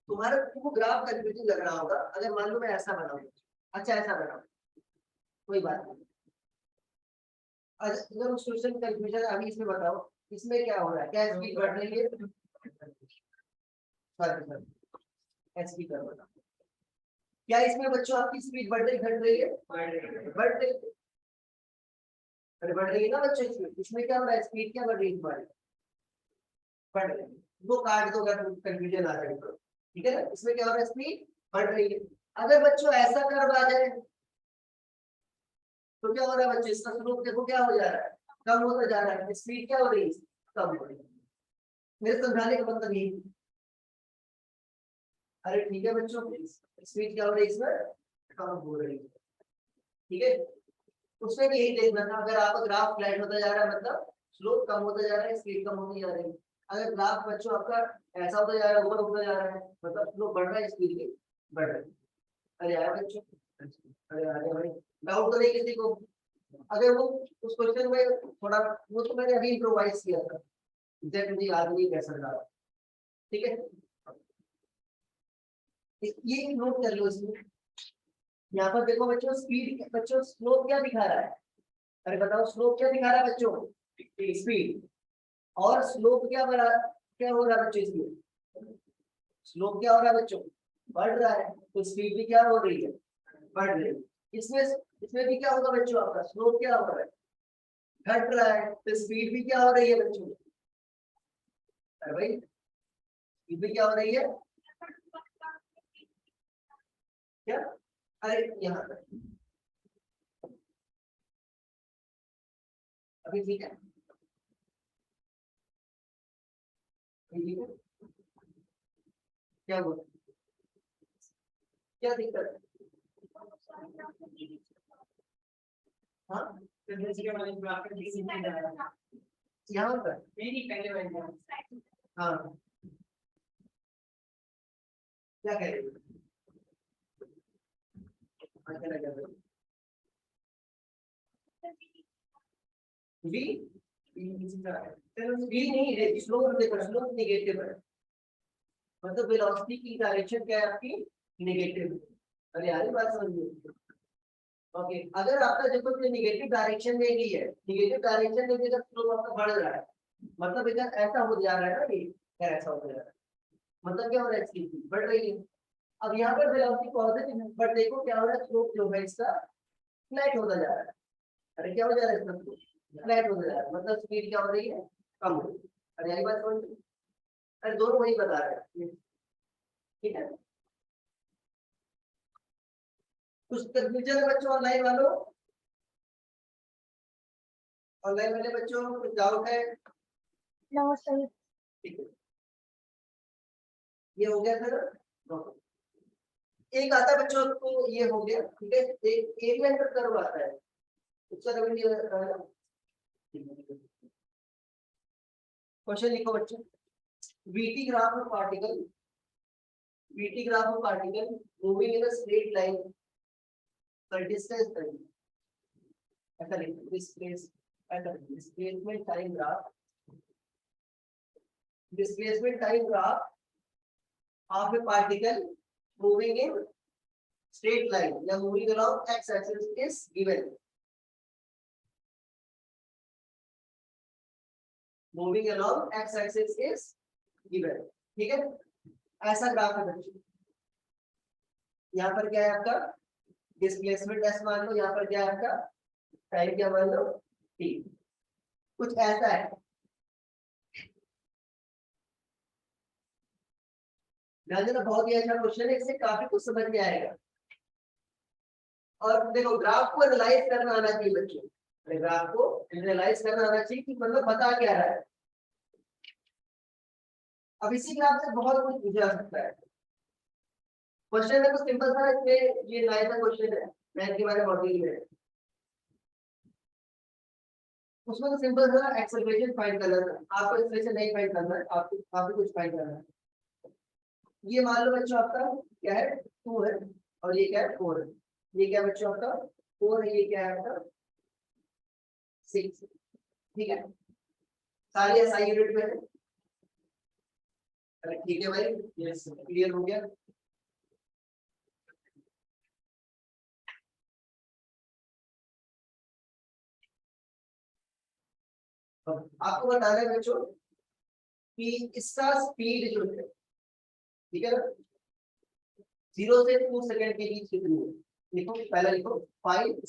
S1: तुम्हारा तुमको ग्राफ कंफ्यूजिंग लग रहा होगा, अगर मान लो मैं ऐसा बनाऊं, अच्छा ऐसा बनाऊं, कोई बात नहीं। अगर क्वेश्चन कंफ्यूजन अभी इसमें बताओ, इसमें क्या हो रहा है, क्या स्पीड बढ़ रही है, सॉरी एसपी कर बताओ, क्या इसमें बच्चों आपकी स्पीड बढ़ रही घट रही है, बढ़ रही है। अरे बढ़ रही है ना बच्चों, इसमें इसमें क्या हो रहा है, स्पीड क्या बढ़ रही है तुम्हारी, बढ़ रही है। वो काट दो अगर कंफ्यूजन आ रही है तो, ठीक है ना। इसमें क्या हो रहा है, स्पीड बढ़ रही है। अगर बच्चों ऐसा कर्व आ जाए तो क्या हो रहा है बच्चों, इसका स्लोप देखो क्या हो जा रहा है, कम होता जा रहा है। स्पीड क्या हो रही है, कम हो रही है। मेरे समझाने का मतलब यही। अरे ठीक है बच्चों, स्पीड क्या हो रही है इसमें, कम हो रही है, ठीक है। उसमें भी यही देखना था, अगर आपका ग्राफ फ्लैट होता जा रहा है मतलब स्लोप कम होता जा रहा है, स्पीड कम होती जा रही है। अगर ग्राफ बच्चों आपका ऐसा होता जा रहा है, ऊपर होता जा रहा है, मतलब स्लोप बढ़ रहा है, स्पीड भी बढ़ रही है। अरे यार बच्चों, अरे यार भाई, डाउट तो नहीं किसी को। अगर वो उस क्वेश्चन में थोड़ा, वो तो मैंने अभी इम्प्रोवाइज किया था, एग्जैक्ट मुझे याद नहीं कैसा लगा, ठीक है। ये नोट कर लो इसमें। यहाँ पर देखो बच्चों, स्पीड बच्चों स्लोप क्या दिखा रहा है, अरे बताओ स्लोप क्या दिखा रहा है बच्चों, स्पीड। और स्लोप क्या बढ़ा, क्या हो रहा है बच्चों इसमें, स्लोप क्या हो रहा है बच्चों, बढ़ रहा है। तो स्पीड भी क्या हो रही है, बढ़ रही है। इसमें इसमें भी क्या होगा बच्चों, आपका स्लोप क्या हो रहा है, घट रहा है। तो स्पीड भी क्या हो रही है बच्चों, अरे भाई स्पीड भी क्या हो रही है, क्या, अरे यहाँ पर अभी ठीक है, अभी ठीक है, क्या हुआ, क्या दिक्कत है, हाँ यहाँ पर, हाँ क्या कह रहे हो, अच्छा लगा बी, चलो बी नहीं, स्लोप देखो, स्लोप नेगेटिव है, मतलब वेलोसिटी की डायरेक्शन क्या है आपकी, नेगेटिव। अरे यार ये बात समझिए। ओके, अगर आपका देखो ये नेगेटिव डायरेक्शन में ही है, नेगेटिव डायरेक्शन में जब स्लोप आपका बढ़ रहा है, मतलब इधर ऐसा हो जा रहा है ना, ये ऐसा हो जा रहा है, मतलब क्या हो रहा है, इसकी speed बढ़ रही है। अब यहाँ पर वेलोसिटी पॉजिटिव है, बट देखो क्या हो रहा है, स्लोप जो है इसका फ्लैट होता जा रहा है। अरे क्या हो जा रहा है इसका, फ्लैट होता जा रहा है, मतलब स्पीड क्या हो रही है, कम हो रही है। अरे यही बात समझ, अरे दोनों वही बता रहे हैं, ठीक है। कुछ कंफ्यूजन है बच्चों ऑनलाइन वालों, ऑनलाइन वाले बच्चों कुछ डाउट है,
S2: नो सर।
S1: ठीक है। ये हो गया सर, एक आता है बच्चों को, ये हो गया, ठीक है। एक एरिया अंडर कर्व आता है, उसका कभी क्वेश्चन लिखो बच्चों, VT graph of particle, VT graph of particle moving in a straight line पर डिस्टेंस ऐसा displacement time graph of a particle moving in straight line या moving along x axis is given. Moving along x axis is given. ठीक है, ऐसा graph है बच्चों। यहाँ पर क्या है आपका डिस्प्लेसमेंट s मान लो, यहाँ पर क्या है आपका टाइम क्या मान लो t, कुछ ऐसा है। बहुत ही अच्छा क्वेश्चन है, इससे काफी कुछ समझ में आएगा। और देखो ग्राफ को एनालाइज करना आना चाहिए बच्चों, ग्राफ को एनालाइज करना आना चाहिए कि मतलब बता क्या रहा है। अब इसी ग्राफ से बहुत कुछ पूछा जा सकता है। क्वेश्चन है तो सिंपल था, इसमें ये लाइन का क्वेश्चन है मैथ के बारे मॉड्यूल में, उसमें तो सिंपल था एक्सेलरेशन फाइंड करना है। आपको एक्सेलरेशन नहीं फाइंड करना है, आपको कुछ फाइंड करना है। ये मान लो बच्चों आपका क्या है 2 है और ये क्या है 4 है। ये क्या बच्चों आपका 4 है, ये क्या है आपका 6। ठीक है, सारे एसआई यूनिट में है। ठीक है भाई, ये क्लियर हो गया। आपको बताना है बच्चों कि इसका स्पीड जो है, ठीक है ना, 0 से 2 सेकंड के बीच कितनी है। लिखो पहला लिखो find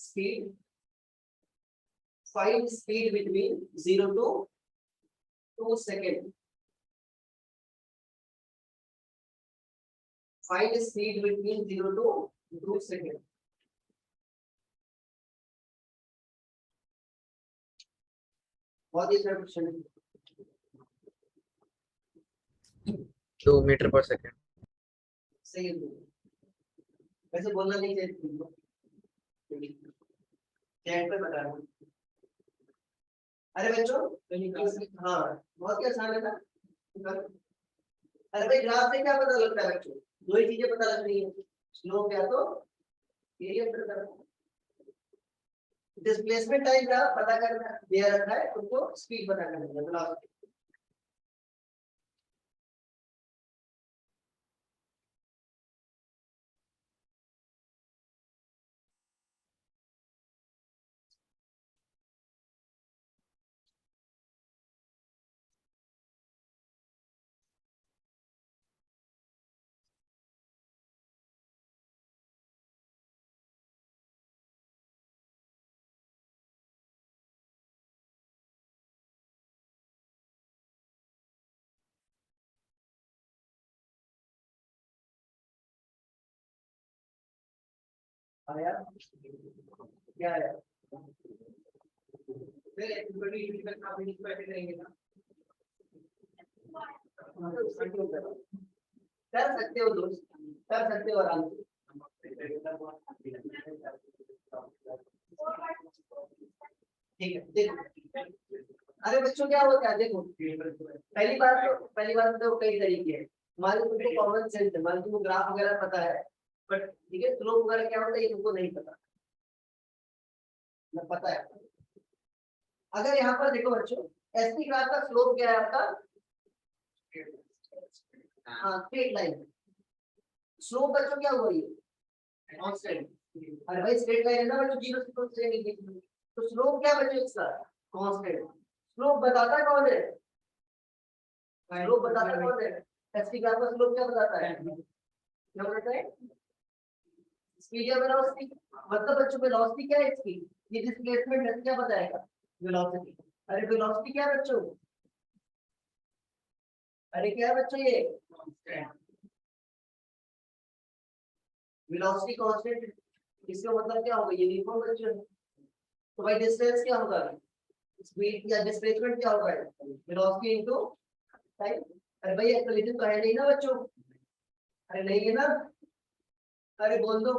S1: speed between 0 to 2 second. Find speed between 0 to 2 second. बहुत ही अच्छा क्वेश्चन है।
S3: 2 मीटर पर सेकंड।
S1: सही है, वैसे बोलना नहीं चाहिए, चैट पे बता रहा हूँ। अरे बच्चों हाँ बहुत ही आसान है ना। अरे भाई ग्राफ से क्या पता लगता है बच्चों, 2 ही चीजें पता लग रही है, स्लोप या तो एरिया पता करना, डिस्प्लेसमेंट टाइम ग्राफ पता करना दिया रखा है, तुमको स्पीड पता करना है, वेलोसिटी। आया क्या आया, कर सकते हो दोस्त, कर सकते हो आराम से। ठीक है देखो, अरे बच्चों क्या होता है देखो, पहली बात तो कई तरीके हैं। मान लो तुमको कॉमन सेंस है, मान लो तुमको ग्राफ वगैरह पता है, बट ठीक है स्लोप वगैरह क्या होता है ये तुमको नहीं पता, ना पता है। अगर यहाँ पर देखो बच्चों एसपी ग्राफ का स्लोप क्या है आपका, हाँ स्ट्रेट लाइन। स्लोप बच्चों क्या हुआ ये कांस्टेंट। अरे भाई स्ट्रेट लाइन है ना बच्चों, 0 से 2 सेकंड के बीच, तो स्लोप क्या बच्चों इसका कांस्टेंट। स्लोप बताता कौन है, स्लोप बताता कौन है, एसपी ग्राफ का स्लोप क्या बताता है, क्या बताता है स्पीड या वेलोसिटी। मतलब बच्चों वेलोसिटी क्या है इसकी, ये डिस्प्लेसमेंट है, क्या बताएगा वेलोसिटी। अरे वेलोसिटी क्या है बच्चों, अरे क्या है बच्चों ये वेलोसिटी कांस्टेंट। इसका मतलब क्या होगा, ये लिखो बच्चों। तो भाई डिस्टेंस क्या होगा, स्पीड या डिस्प्लेसमेंट क्या होगा, वेलोसिटी इनटू टाइम। अरे भाई एक्सेलरेशन तो है नहीं ना बच्चों, अरे नहीं है ना, अरे बोल दो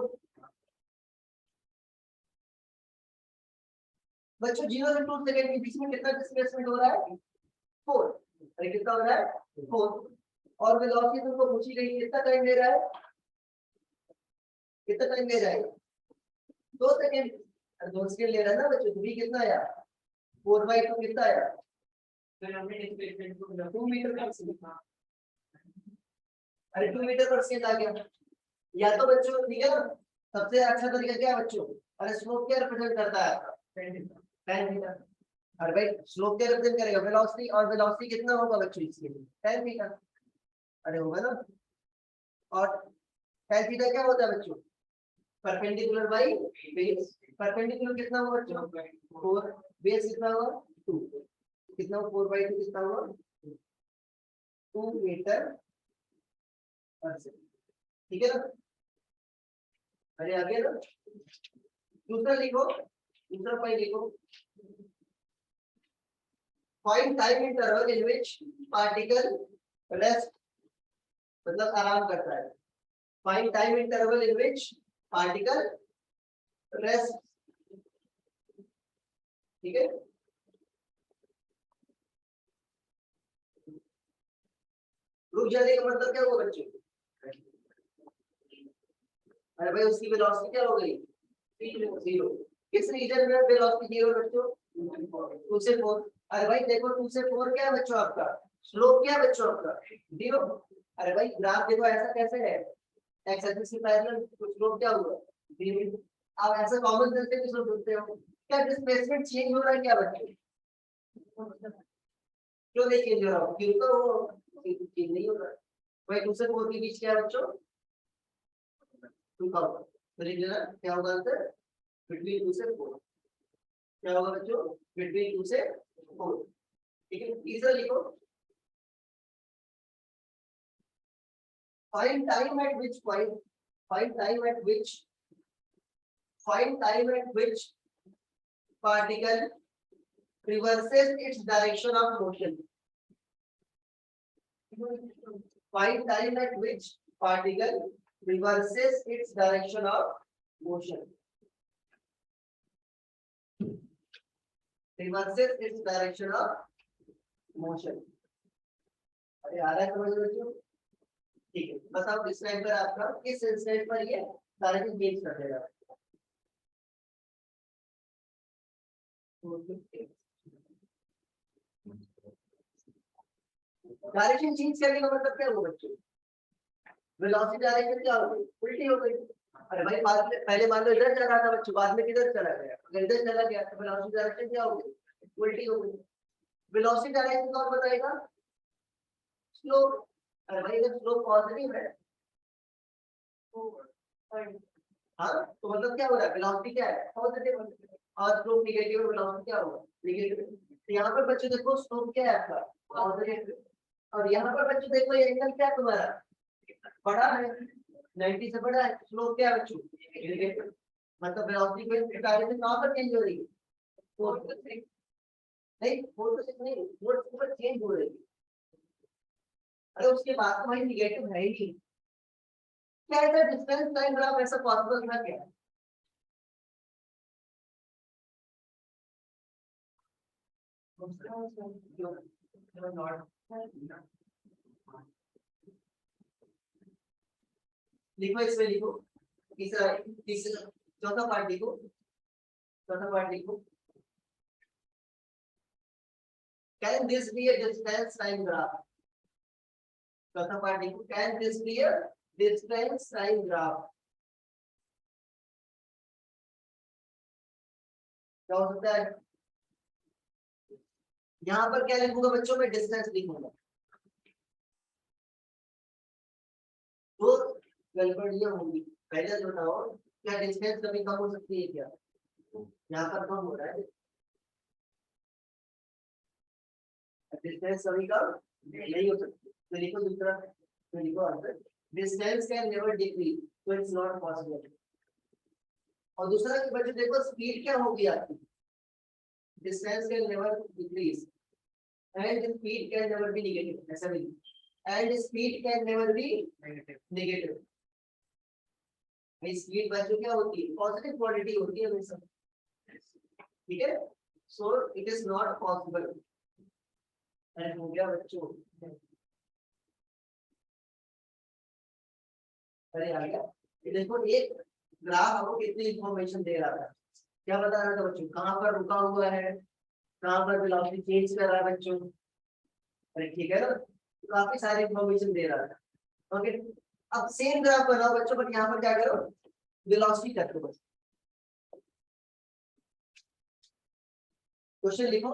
S1: बच्चों। 0 से 2 सेकंड के बीच में कितना डिस्प्लेसमेंट हो रहा है 4। अरे कितना हो रहा है 4, और वेलोसिटी तुमको पूछी गई कितना टाइम ले रहा है, कितना टाइम ले जाएगा 2 सेकेंड, 2 सेकेंड ले रहा है ना बच्चों, v कितना आया 4/2 कितना आया 2 मीटर पर सेकंड। अरे 2 मीटर पर सेकंड आ गया। या तो बच्चों ठीक है ना, सबसे अच्छा तरीका क्या है बच्चों, अरे स्लोप क्या रिप्रेजेंट करता है tan थीटा। अरे भाई स्लोप क्या रिप्रेजेंट करेगा वेलोसिटी, और वेलोसिटी कितना होगा बच्चों इसके लिए tan थीटा। अरे होगा ना, और tan थीटा क्या होता है बच्चों परपेंडिकुलर बाई बेस। परपेंडिकुलर कितना होगा बच्चों 4, बेस कितना होगा 2, कितना 4/2 कितना होगा 2 मीटर पर सेकंड। ठीक है ना, अरे आगे ना दूसरा लिखो, दूसरा पॉइंट लिखो, find time interval in which particle rest, मतलब आराम करता है। Find time interval in which particle rest. ठीक है, रुक जाने का मतलब क्या हुआ बच्चों, अरे भाई उसकी वेलोसिटी क्या हो गई 0। किस रीजन में वेलोसिटी 0 बच्चों 2 से 4। अरे भाई देखो 2 से 4 क्या है बच्चों आपका स्लोप क्या है बच्चों आपका 0। अरे भाई ग्राफ देखो ऐसा कैसे है, एक्स एक्सिस के पैरेलल, तो स्लोप क्या हुआ 0। आप ऐसा कॉमन सेंस से भी सोच सकते हो, क्या डिस्प्लेसमेंट चेंज हो रहा है क्या बच्चों, क्यों नहीं चेंज हो रहा, क्यों तो वो चेंज नहीं हो रहा है। भाई 2 से 4 के बीच क्या है बच्चों 2000, तो लिख लेना क्या होगा आंसर बिटवीन 2 से 4, क्या होगा बच्चों बिटवीन 2 से 4। ठीक है, तीसरा लिखो, find time at which point, find time at which, find time at which particle reverses its direction of motion. Find time at which particle reverses its direction of motion. Reverses its direction of motion. अरे आ रहा है समझ बच्चों, ठीक है बताओ इस line पर आपका किस इंस्टेंट पर ये डायरेक्शन चेंज कर देगा। डायरेक्शन चेंज करने का मतलब क्या हुआ बच्चों, वेलोसिटी डायरेक्शन क्या हो गई उल्टी हो गई। अरे भाई बाद में पहले मान लो इधर जा रहा था बच्चों, बाद में किधर चला गया, अगर इधर चला गया तो वेलोसिटी डायरेक्शन क्या हो गई उल्टी हो गई। वेलोसिटी डायरेक्शन कौन बताएगा स्लोप। अरे भाई अगर स्लोप पॉजिटिव है हाँ तो मतलब क्या हो रहा है वेलोसिटी क्या है पॉजिटिव, और स्लोप नेगेटिव है वेलोसिटी क्या होगा नेगेटिव। तो यहाँ पर बच्चों देखो स्लोप क्या है आपका पॉजिटिव, और यहाँ पर बच्चों देखो ये एंगल क्या है तुम्हारा बड़ा है 90 से बड़ा है, स्लोप क्या है बच्चों नेगेटिव, मतलब वेलोसिटी के डायरेक्शन कहां पर चेंज हो रही है 4 to 6 नहीं 4 to 6 नहीं 4 पर चेंज हो रही है। अरे उसके बाद तो भाई नेगेटिव है ही नहीं, क्या ऐसा डिस्टेंस लाइन ग्राफ ऐसा पॉसिबल था क्या। लिखो इसमें लिखो, तीसरा तीसरा चौथा पार्ट लिखो, चौथा पार्ट लिखो, can this be a distance line graph. चौथा पार्ट लिखो, can this be a distance line graph. क्या हो सकता है, यहाँ पर क्या लिखूंगा बच्चों में डिस्टेंस लिखूंगा, तो गड़बड़ियां होंगी। पहले तो बताओ क्या डिस्टेंस कभी कम हो सकती है क्या, यहाँ पर कम हो रहा है डिस्टेंस कभी कम नहीं हो सकती, तो लिखो दूसरा, तो लिखो answer distance can never decrease, तो इट्स नॉट पॉसिबल। और दूसरा कि बच्चों देखो स्पीड क्या होगी आपकी, distance can never decrease and speed can never be negative, ऐसा भी and speed can never be negative. Speed बच्चों क्या होती है पॉजिटिव क्वांटिटी होती है हमेशा, ठीक है, so it is not possible. And हो गया बच्चों, अरे आ गया देखो एक ग्राफ आपको कितनी इंफॉर्मेशन दे रहा था, क्या बता रहा था बच्चों, कहाँ पर रुका हुआ है, कहाँ पर वेलोसिटी चेंज कर रहा है बच्चों। अरे ठीक है ना, तो काफी सारी इंफॉर्मेशन दे रहा था। ओके, अब सेम ग्राफ बनाओ बच्चों, बट यहाँ पर क्या करो, वेलोसिटी कर दो बस। क्वेश्चन लिखो,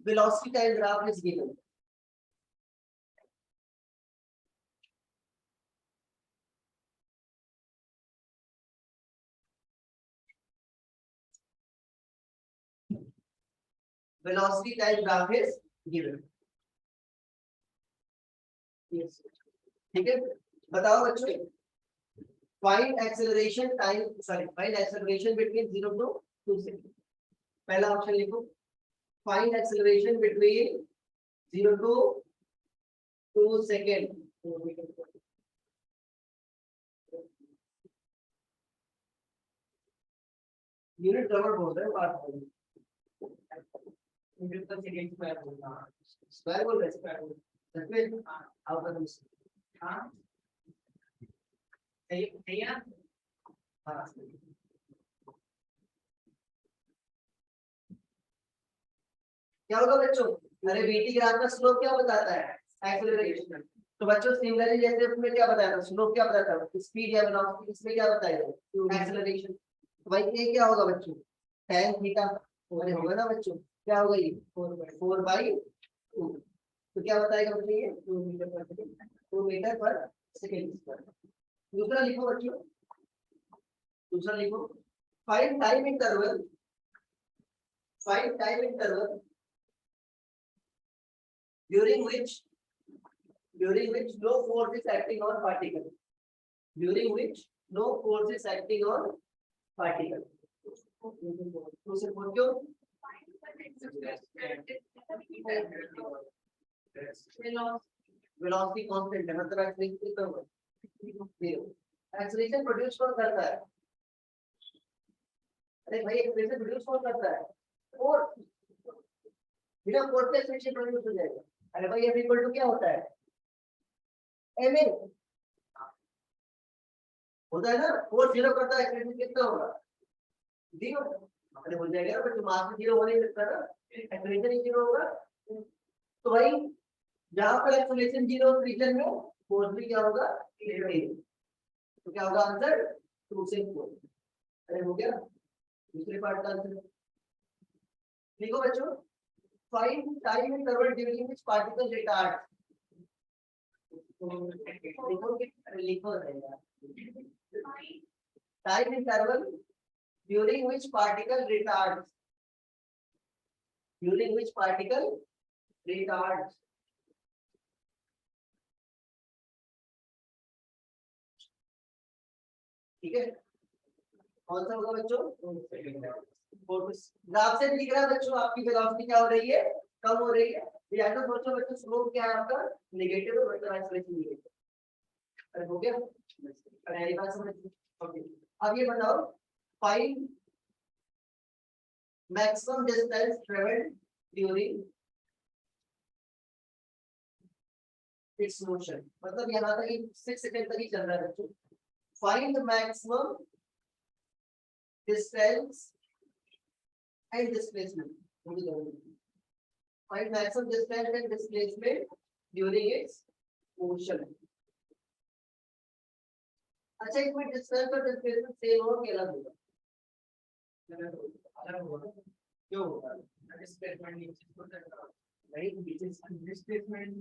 S1: velocity time graph is given. velocity time graph is given। yes, ठीक है, बताओ बच्चों, find acceleration time, find acceleration between 0 to 2 seconds। पहला ऑप्शन लिखो, find acceleration between 0 to 2 seconds। Unit rubber बोल रहे हैं, बात बोल स्क्वायर बोल रहे, स्क्वायर बोल सच में आप बता दो। हाँ सही सही है। हाँ क्या होगा बच्चों, अरे बीटी ग्राफ का स्लोप क्या बताता है, एक्सेलरेशन। तो बच्चों सिमिलरली जैसे उसमें क्या बताया था, स्लोप क्या बताता है, स्पीड या वेलोसिटी, इसमें क्या बताएगा, एक्सेलरेशन। तो भाई ये क्या होगा बच्चों, tan थीटा होगा ना बच्चों, क्या होगा ये 4/2। तो क्या बताएगा बच्चों ये 2 मीटर पर सेकेंड स्क्वायर। दूसरा लिखो बच्चों, दूसरा लिखो, find time interval, find time interval during which no force is acting on particle, during which no force is acting on particle। तो से बोल क्यों, वेलोसिटी कांस्टेंट है, मतलब एक्सेलरेशन कितना होगा, 0। एक्सेलरेशन प्रोड्यूस कौन करता है, अरे भाई एक्सेलरेशन प्रोड्यूस कौन करता है, फोर्स। बिना फोर्स के एक्सेलरेशन प्रोड्यूस हो जाएगा। अरे भाई F इक्वल टू क्या होता है, ma होता है ना, फोर्स 0 करता है, एक्सेलरेशन कितना होगा, 0। अरे हो जाएगा ना, बट मास 0 हो नहीं सकता ना, एक्सेलरेशन ही 0 होगा। तो भाई जहां पर एक्सेलरेशन 0 रीजन में फोर्स भी क्या होगा, 0। तो क्या होगा आंसर 2 से 4। अरे हो गया दूसरे पार्ट का आंसर। लिखो बच्चों, find time interval during which particle retard, लिखो रहेगा, time interval during which particle retards, during which particle retards। ठीक है, कौन सा होगा बच्चों, ग्राफ से दिख रहा है बच्चों आपकी वेलोसिटी क्या हो रही है, कम हो रही है। या तो सोचो बच्चों स्लोप क्या है आपका, नेगेटिव है, मतलब एक्सेलरेशन नेगेटिव। अरे हो गया, अरे ये बात समझ। ओके, अब ये बताओ, find maximum distance travelled during its motion, मतलब यहाँ तक 6 सेकंड तक ही चल रहा है बच्चों। Find maximum distance and displacement, find maximum distance and displacement during its motion। अच्छा इसमें डिस्टेंस और डिस्प्लेसमेंट सेम हो कि अलग होगा, अलग होगा, क्यों होगा, डिस्प्लेसमेंट नीचे को जाएगा, नहीं डिस्प्लेसमेंट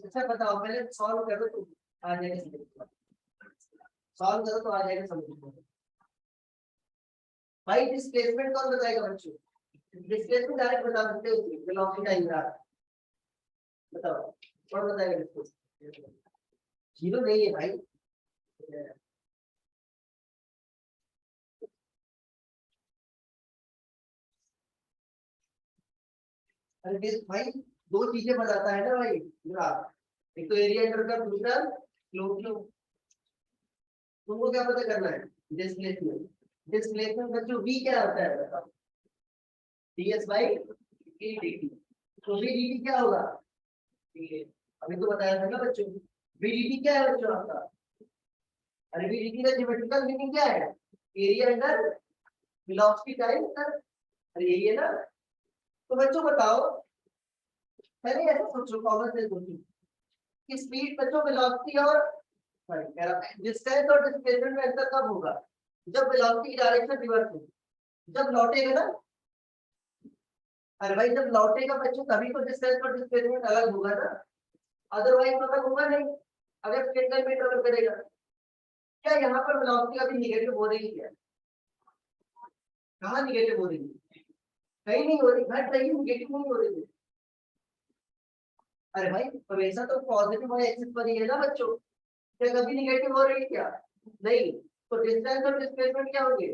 S1: अच्छा बताओ, पहले सॉल्व करो तो आ जाएगा, सॉल्व करो तो आ जाएगा समझ। भाई डिस्प्लेसमेंट कौन बताएगा बच्चों, डिस्प्लेसमेंट डायरेक्ट बता सकते हो, वेलोसिटी टाइम ग्राफ बताओ कौन बताएगा डिस्प्लेसमेंट, 0 नहीं है भाई। अरे भाई 2 चीजें बताता है ना भाई ग्राफ, एक तो एरिया अंडर का, दूसरा स्लोप। तुमको क्या पता करना है, डिस्प्लेसमेंट। डिस्प्लेसमेंट बच्चों v क्या होता है बताओ, ds by dt। तो v dt क्या होगा, अभी तो बताया था ना बच्चों, VDT क्या है बच्चों आपका? अरे VDT का ज्योमेट्रिकल मीनिंग क्या है? Area under velocity time sir, अरे यही है ना। तो बच्चों बताओ, पहले ऐसा सोचो, कॉमन सेंस सोचो कि स्पीड बच्चों वेलोसिटी और डिस्टेंस और डिस्प्लेसमेंट में अंतर कब होगा? जब वेलोसिटी की डायरेक्शन रिवर्स हो, जब लौटेगा ना। अरे भाई जब लौटेगा बच्चों तभी तो डिस्टेंस और डिस्प्लेसमेंट अलग होगा ना, अदरवाइज मतलब होगा नहीं। अगर स्ट्रेट लाइन में ट्रेवल करेगा, क्या यहाँ पर वेलोसिटी अभी निगेटिव हो रही है? कहाँ निगेटिव हो रही है? कहीं नहीं हो रही, घट रही है, निगेटिव नहीं हो रही है। अरे भाई हमेशा तो पॉजिटिव वाई एक्सिस पर ही है ना बच्चों, क्या कभी निगेटिव हो रही है क्या? नहीं। तो डिस्टेंस और डिस्प्लेसमेंट क्या होंगे?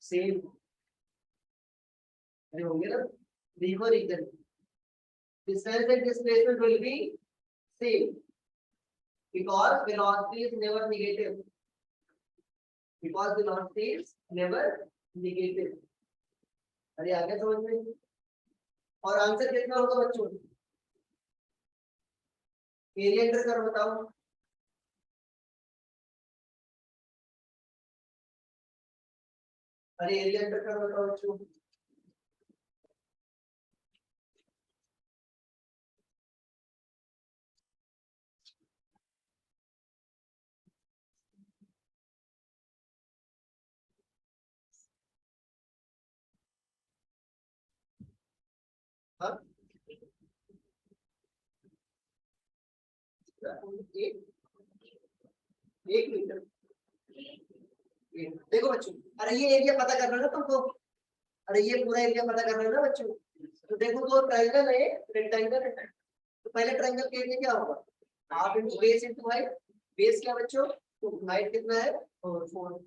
S1: सेम। अरे होंगे ना, देखो reason, distance and displacement will be same because velocity is never negative, because velocity is never negative। अरे आगे समझ में। और आंसर कितना होगा बच्चों? एरिया अंडर कर बताओ। अरे एरिया अंडर कर बताओ बच्चों। हाँ एक मीटर। देखो बच्चों, अरे ये एरिया पता करना है ना तुमको, अरे ये पूरा एरिया पता करना है ना बच्चों। तो देखो दो ट्रायंगल है, रेक्टेंगल है। तो पहले ट्रायंगल के एरिया क्या होगा? Half into base into height. Base क्या बच्चों? तो हाइट कितना है? 4।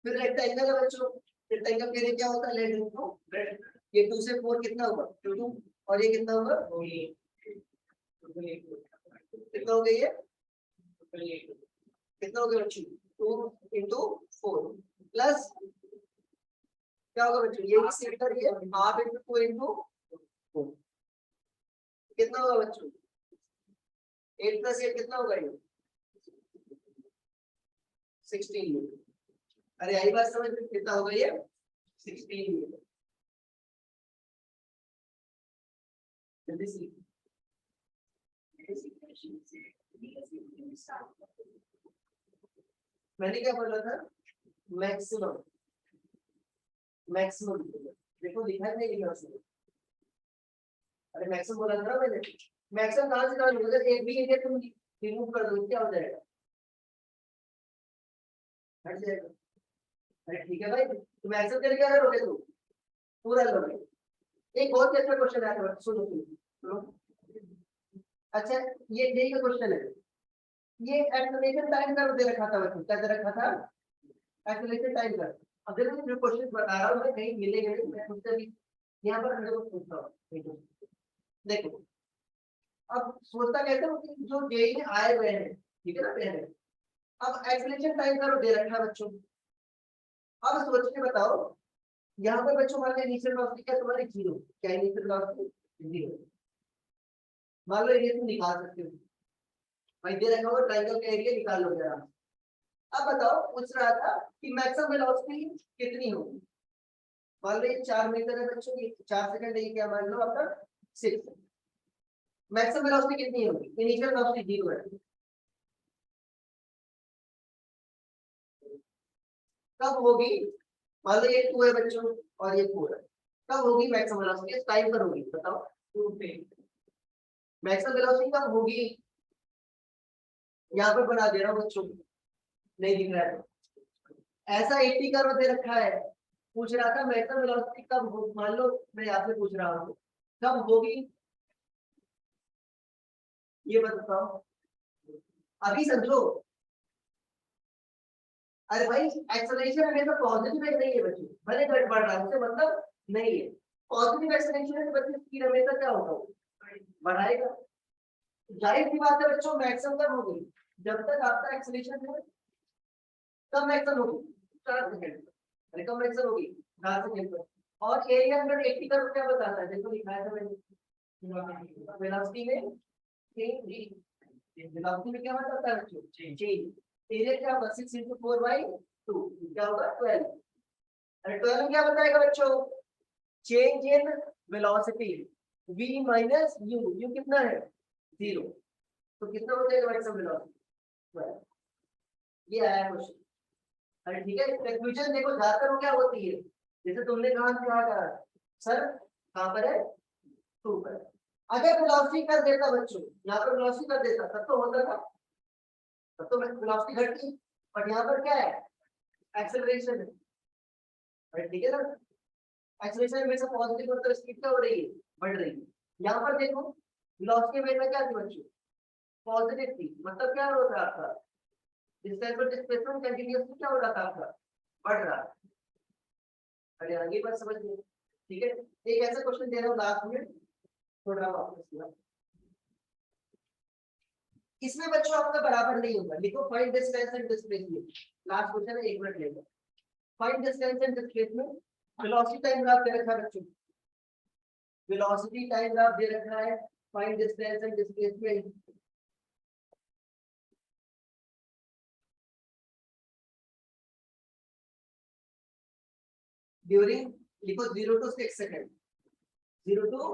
S1: फिर रेक्टेंगल है बच्चों, रेक्टेंगल के एरिया क्या होता है? Length into breadth. ये 2 से 4 कितना होगा? 2 और ये कितना होगा? कितना हो गया ये? कितना हो गया बच्चों? 2 इंटू 4 प्लस क्या होगा बच्चों? ये भी सेंटर ये हाफ इंटू 2 इंटू 4 कितना होगा बच्चों? 8 प्लस 8 कितना होगा ये? 16। अरे आई बात समझ में, कितना होगा ये? 16। जल्दी से मैंने क्या बोला था? मैक्सिमम। मैक्सिमम देखो लिखा है नहीं लिखा उसने? अरे मैक्सिमम बोला था ना मैंने। मैक्सिमम कहाँ से कहाँ होगा? एक भी एरिया तुम रिमूव कर दो क्या हो जाएगा? हट जाएगा। अरे ठीक है भाई, तुम मैक्सिमम करके क्या करोगे तुम? पूरा लोगे। एक बहुत अच्छा क्वेश्चन आया था, सुनो सुनो। अच्छा ये यही का क्वेश्चन है। ये एक्सलेशन टाइम का दे रखा था बच्चों, क्या दे रखा था? एक्सलेशन टाइम का। अगर मैं जो क्वेश्चन बता रहा हूँ मैं कहीं मिलेगा नहीं, मैं खुद से भी यहाँ पर मेरे को पूछता हूँ। देखो अब सोचता कहते हो कि जो जेई में आए हुए हैं, ठीक है ना पहले, अब एक्सलेशन टाइम का दे रखा है बच्चों। अब सोच के बताओ, यहाँ पर बच्चों मान लिया इनिशियल वेलोसिटी क्या तुम्हारी 0, क्या इनिशियल वेलोसिटी 0। मान लो ये तुम निकाल सकते हो भाई, दे रखा होगा ट्रायंगल का एरिया निकाल लो जरा। अब बताओ, पूछ रहा था कि मैक्सिमम वेलोसिटी कितनी होगी। मान लो ये 4 मीटर है बच्चों, ये 4 सेकंड है, ये क्या मान लो आपका 6। मैक्सिमम वेलोसिटी कितनी होगी? इनिशियल वेलोसिटी 0 है। कब होगी? मान लो ये 2 है बच्चों और ये 4 है। कब होगी मैक्सिमम वेलोसिटी? टाइम पर होगी, बताओ। मैक्सिमम वेलोसिटी कब होगी? यहाँ पर बना दे रहा हूँ बच्चों, नहीं दिख रहा है तो। ऐसा 80 कर्व दे रखा है, पूछ रहा था मैक्सिमम वेलोसिटी कब हो, मान लो मैं आपसे पूछ रहा हूँ कब होगी, ये बताओ। अभी समझो। अरे भाई एक्सेलरेशन हमेशा पॉजिटिव नहीं है बच्चों, भले घट बढ़ रहा है उससे मतलब नहीं है। पॉजिटिव एक्सेलरेशन से बच्चे स्पीड हमेशा क्या होगा? बढ़ाएगा। जाहिर सी बात है बच्चों, मैक्सिमम कब होगी? जब तक आपका एक्सेलरेशन है। कब मैक्सिमम होगी? 4 सेकंड। अरे कब मैक्सिमम होगी? 4 सेकंड पर। और एरिया अंडर 80 का क्या बताता है? देखो लिखा है था मैंने वेलोसिटी में चेंज वेलोसिटी में क्या होता है बच्चों चेंज एरिया क्या होगा 6 into 4/2 क्या होगा 12 अरे 12 क्या बताएगा बच्चों change in velocity v minus u u कितना है 0 तो कितना हो जाएगा भाई सब वेलोसिटी ये आया क्वेश्चन अरे ठीक है कंफ्यूजन देखो ज्यादातर वो क्या होती है जैसे तुमने कहा सर कहां पर है 2 पर अगर वेलोसिटी कर देता बच्चों यहाँ पर वेलोसिटी कर देता तब तो होता था तब तो वेलोसिटी घटती और यहाँ पर क्या है एक्सेलरेशन है अरे ठीक है ना एक्सेलरेशन में से पॉजिटिव होता है स्पीड क्या हो रही है बढ़ रही है यहाँ पर देखो वेलोसिटी में क्या थी बच्चों पॉजिटिव थी मतलब क्या हो रहा था डिस्टेंस और डिस्प्लेसमेंट कंटीन्यूअसली क्या हो रहा था आपका बढ़ रहा अरे आगे बात समझिए ठीक है एक ऐसा क्वेश्चन दे रहा हूँ लास्ट में थोड़ा वापस इसमें बच्चों आपका बराबर नहीं होगा लिखो find distance and displacement last question है 1 मिनट लेगा find distance and displacement velocity time graph दे रखा है बच्चों वेलोसिटी टाइम ग्राफ दे रखा है find distance and displacement during लिखो 0 to 6 सेकंड 0 to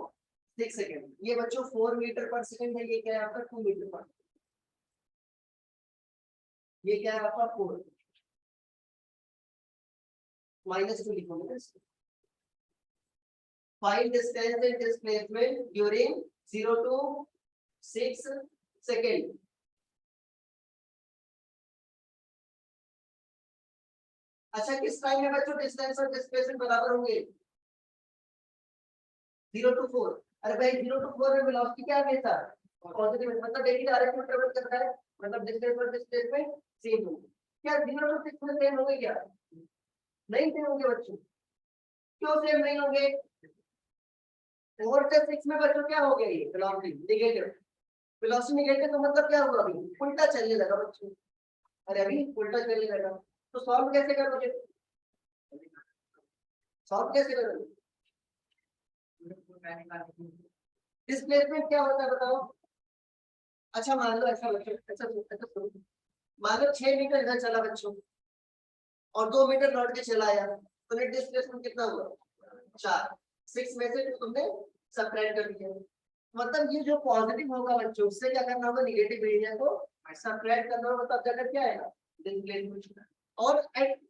S1: 6 सेकंड ये बच्चों 4 मीटर पर सेकंड है ये क्या है आपका 2 मीटर पर ये क्या है आपका 4 -2 लिखोगे find distance and displacement during 0 to 6 second अच्छा किस टाइम में बच्चों डिस्टेंस और डिस्प्लेसमेंट बराबर होंगे 0 to 4 अरे भाई 0 to 4 में वेलोसिटी क्या है था पॉजिटिव मतलब एक ही डायरेक्शन में ट्रेवल करता है मतलब डिस्टेंस और डिस्प्लेसमेंट सेम होंगे क्या 0 to 6 में सेम होंगे क्या नहीं सेम होंगे बच्चों क्यों सेम नहीं होंगे 4 से 6 में बच्चों क्या हो गया ये वेलोसिटी नेगेटिव वेलोसिटी नेगेटिव तो मतलब क्या होगा अभी उल्टा चलने लगा बच्चों अरे अभी उल्टा चलने लगा तो सॉल्व कैसे करोगे सॉल्व कैसे करोगे डिस्प्लेसमेंट क्या होता है बताओ अच्छा मान लो ऐसा बच्चों ऐसा मान लो 6 मीटर इधर चला बच्चों और 2 मीटर लौट के चला आया तो नेट डिस्प्लेसमेंट कितना हुआ 4 6 में से तुमने सबट्रैक्ट कर दिया मतलब ये जो पॉजिटिव होगा बच्चों उससे क्या करना होगा नेगेटिव एरिया को सबट्रैक्ट करना होगा तब जाकर क्या आएगा डिस्प्लेसमेंट और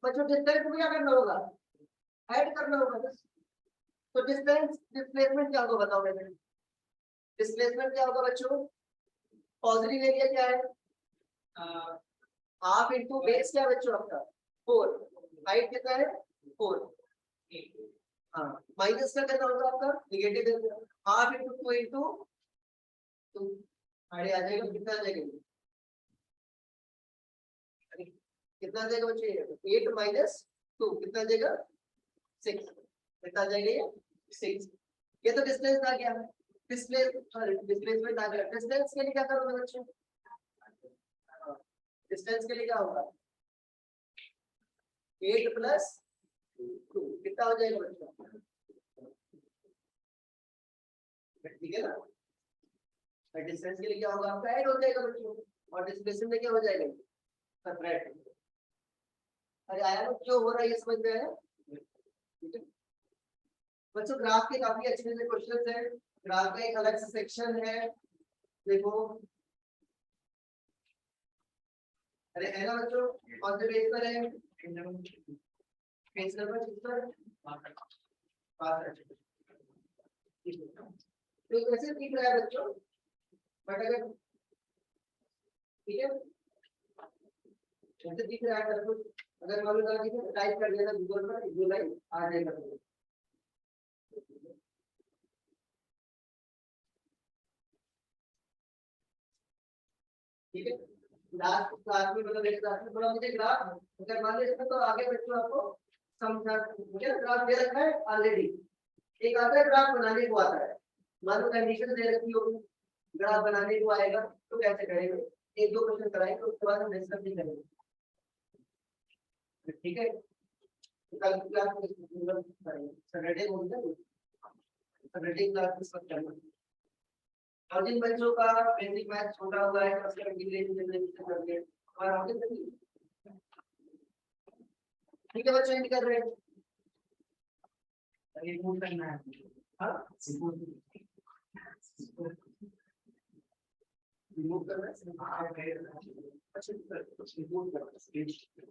S1: बच्चों डिस्टेंस को क्या करना होगा ऐड करना होगा बस तो डिस्टेंस डिस्प्लेसमेंट क्या होगा बताओ मैंने डिस्प्लेसमेंट क्या होगा बच्चों पॉजिटिव एरिया क्या है हाफ इनटू बेस क्या बच्चों आपका 4 हाइट कितना है 4 हाँ माइनस का कितना होगा आपका negative area half into 2 into 2 अरे आ जाएगा कितना आ जाएगा कितना आ जाएगा बच्चे 8 माइनस 2 कितना आ जाएगा 6 कितना आ जाएगा ये 6 ये तो डिस्टेंस आ गया डिस्प्लेसमेंट आ गया डिस्टेंस के लिए क्या करोगे बच्चों डिस्टेंस के लिए क्या होगा 8 प्लस 2 कितना हो जाएगा बच्चों ठीक है ना डिस्टेंस के लिए क्या होगा आपका ऐड हो जाएगा बच्चों और डिस्प्लेसमेंट में क्या हो जाएगा सेपरेट अरे आया लोग क्यों हो रहा है ये समझ में आया ठीक है बच्चों ग्राफ के काफी अच्छे अच्छे क्वेश्चंस हैं ग्राफ का एक अलग सा सेक्शन है देखो अरे है ना बच्चों कौन से पेज पर है पेज नंबर किस पर तो कैसे दिख रहा है बच्चों बट अगर ठीक है कैसे दिख रहा है अगर मान लो कि टाइप कर देना गूगल पर जो लाइन आ जाएगा ठीक है लास्ट क्लास में मतलब एक क्लास में थोड़ा मुझे ग्राफ अगर मान लीजिए इसमें तो आगे बच्चों आपको समझा मुझे ग्राफ दे रखा है ऑलरेडी एक आता है ग्राफ बनाने को आता है मान लो कंडीशन दे रखी होगी ग्राफ बनाने को आएगा तो कैसे करेंगे एक दो क्वेश्चन कराएंगे उसके बाद हम डिस्कस नहीं करेंगे ठीक है कल की क्लास में सैटरडे बोलते हैं सैटरडे क्लास में सब करना और जिन बच्चों का बेसिक मैथ छोटा हुआ है उसका इंटीग्रेशन जनरेशन करके और आगे चलिए। ठीक है बच्चों, एंड कर रहे हैं। रिमूव करना है। हाँ रिमूव करना है। अच्छा रिमूव करना है।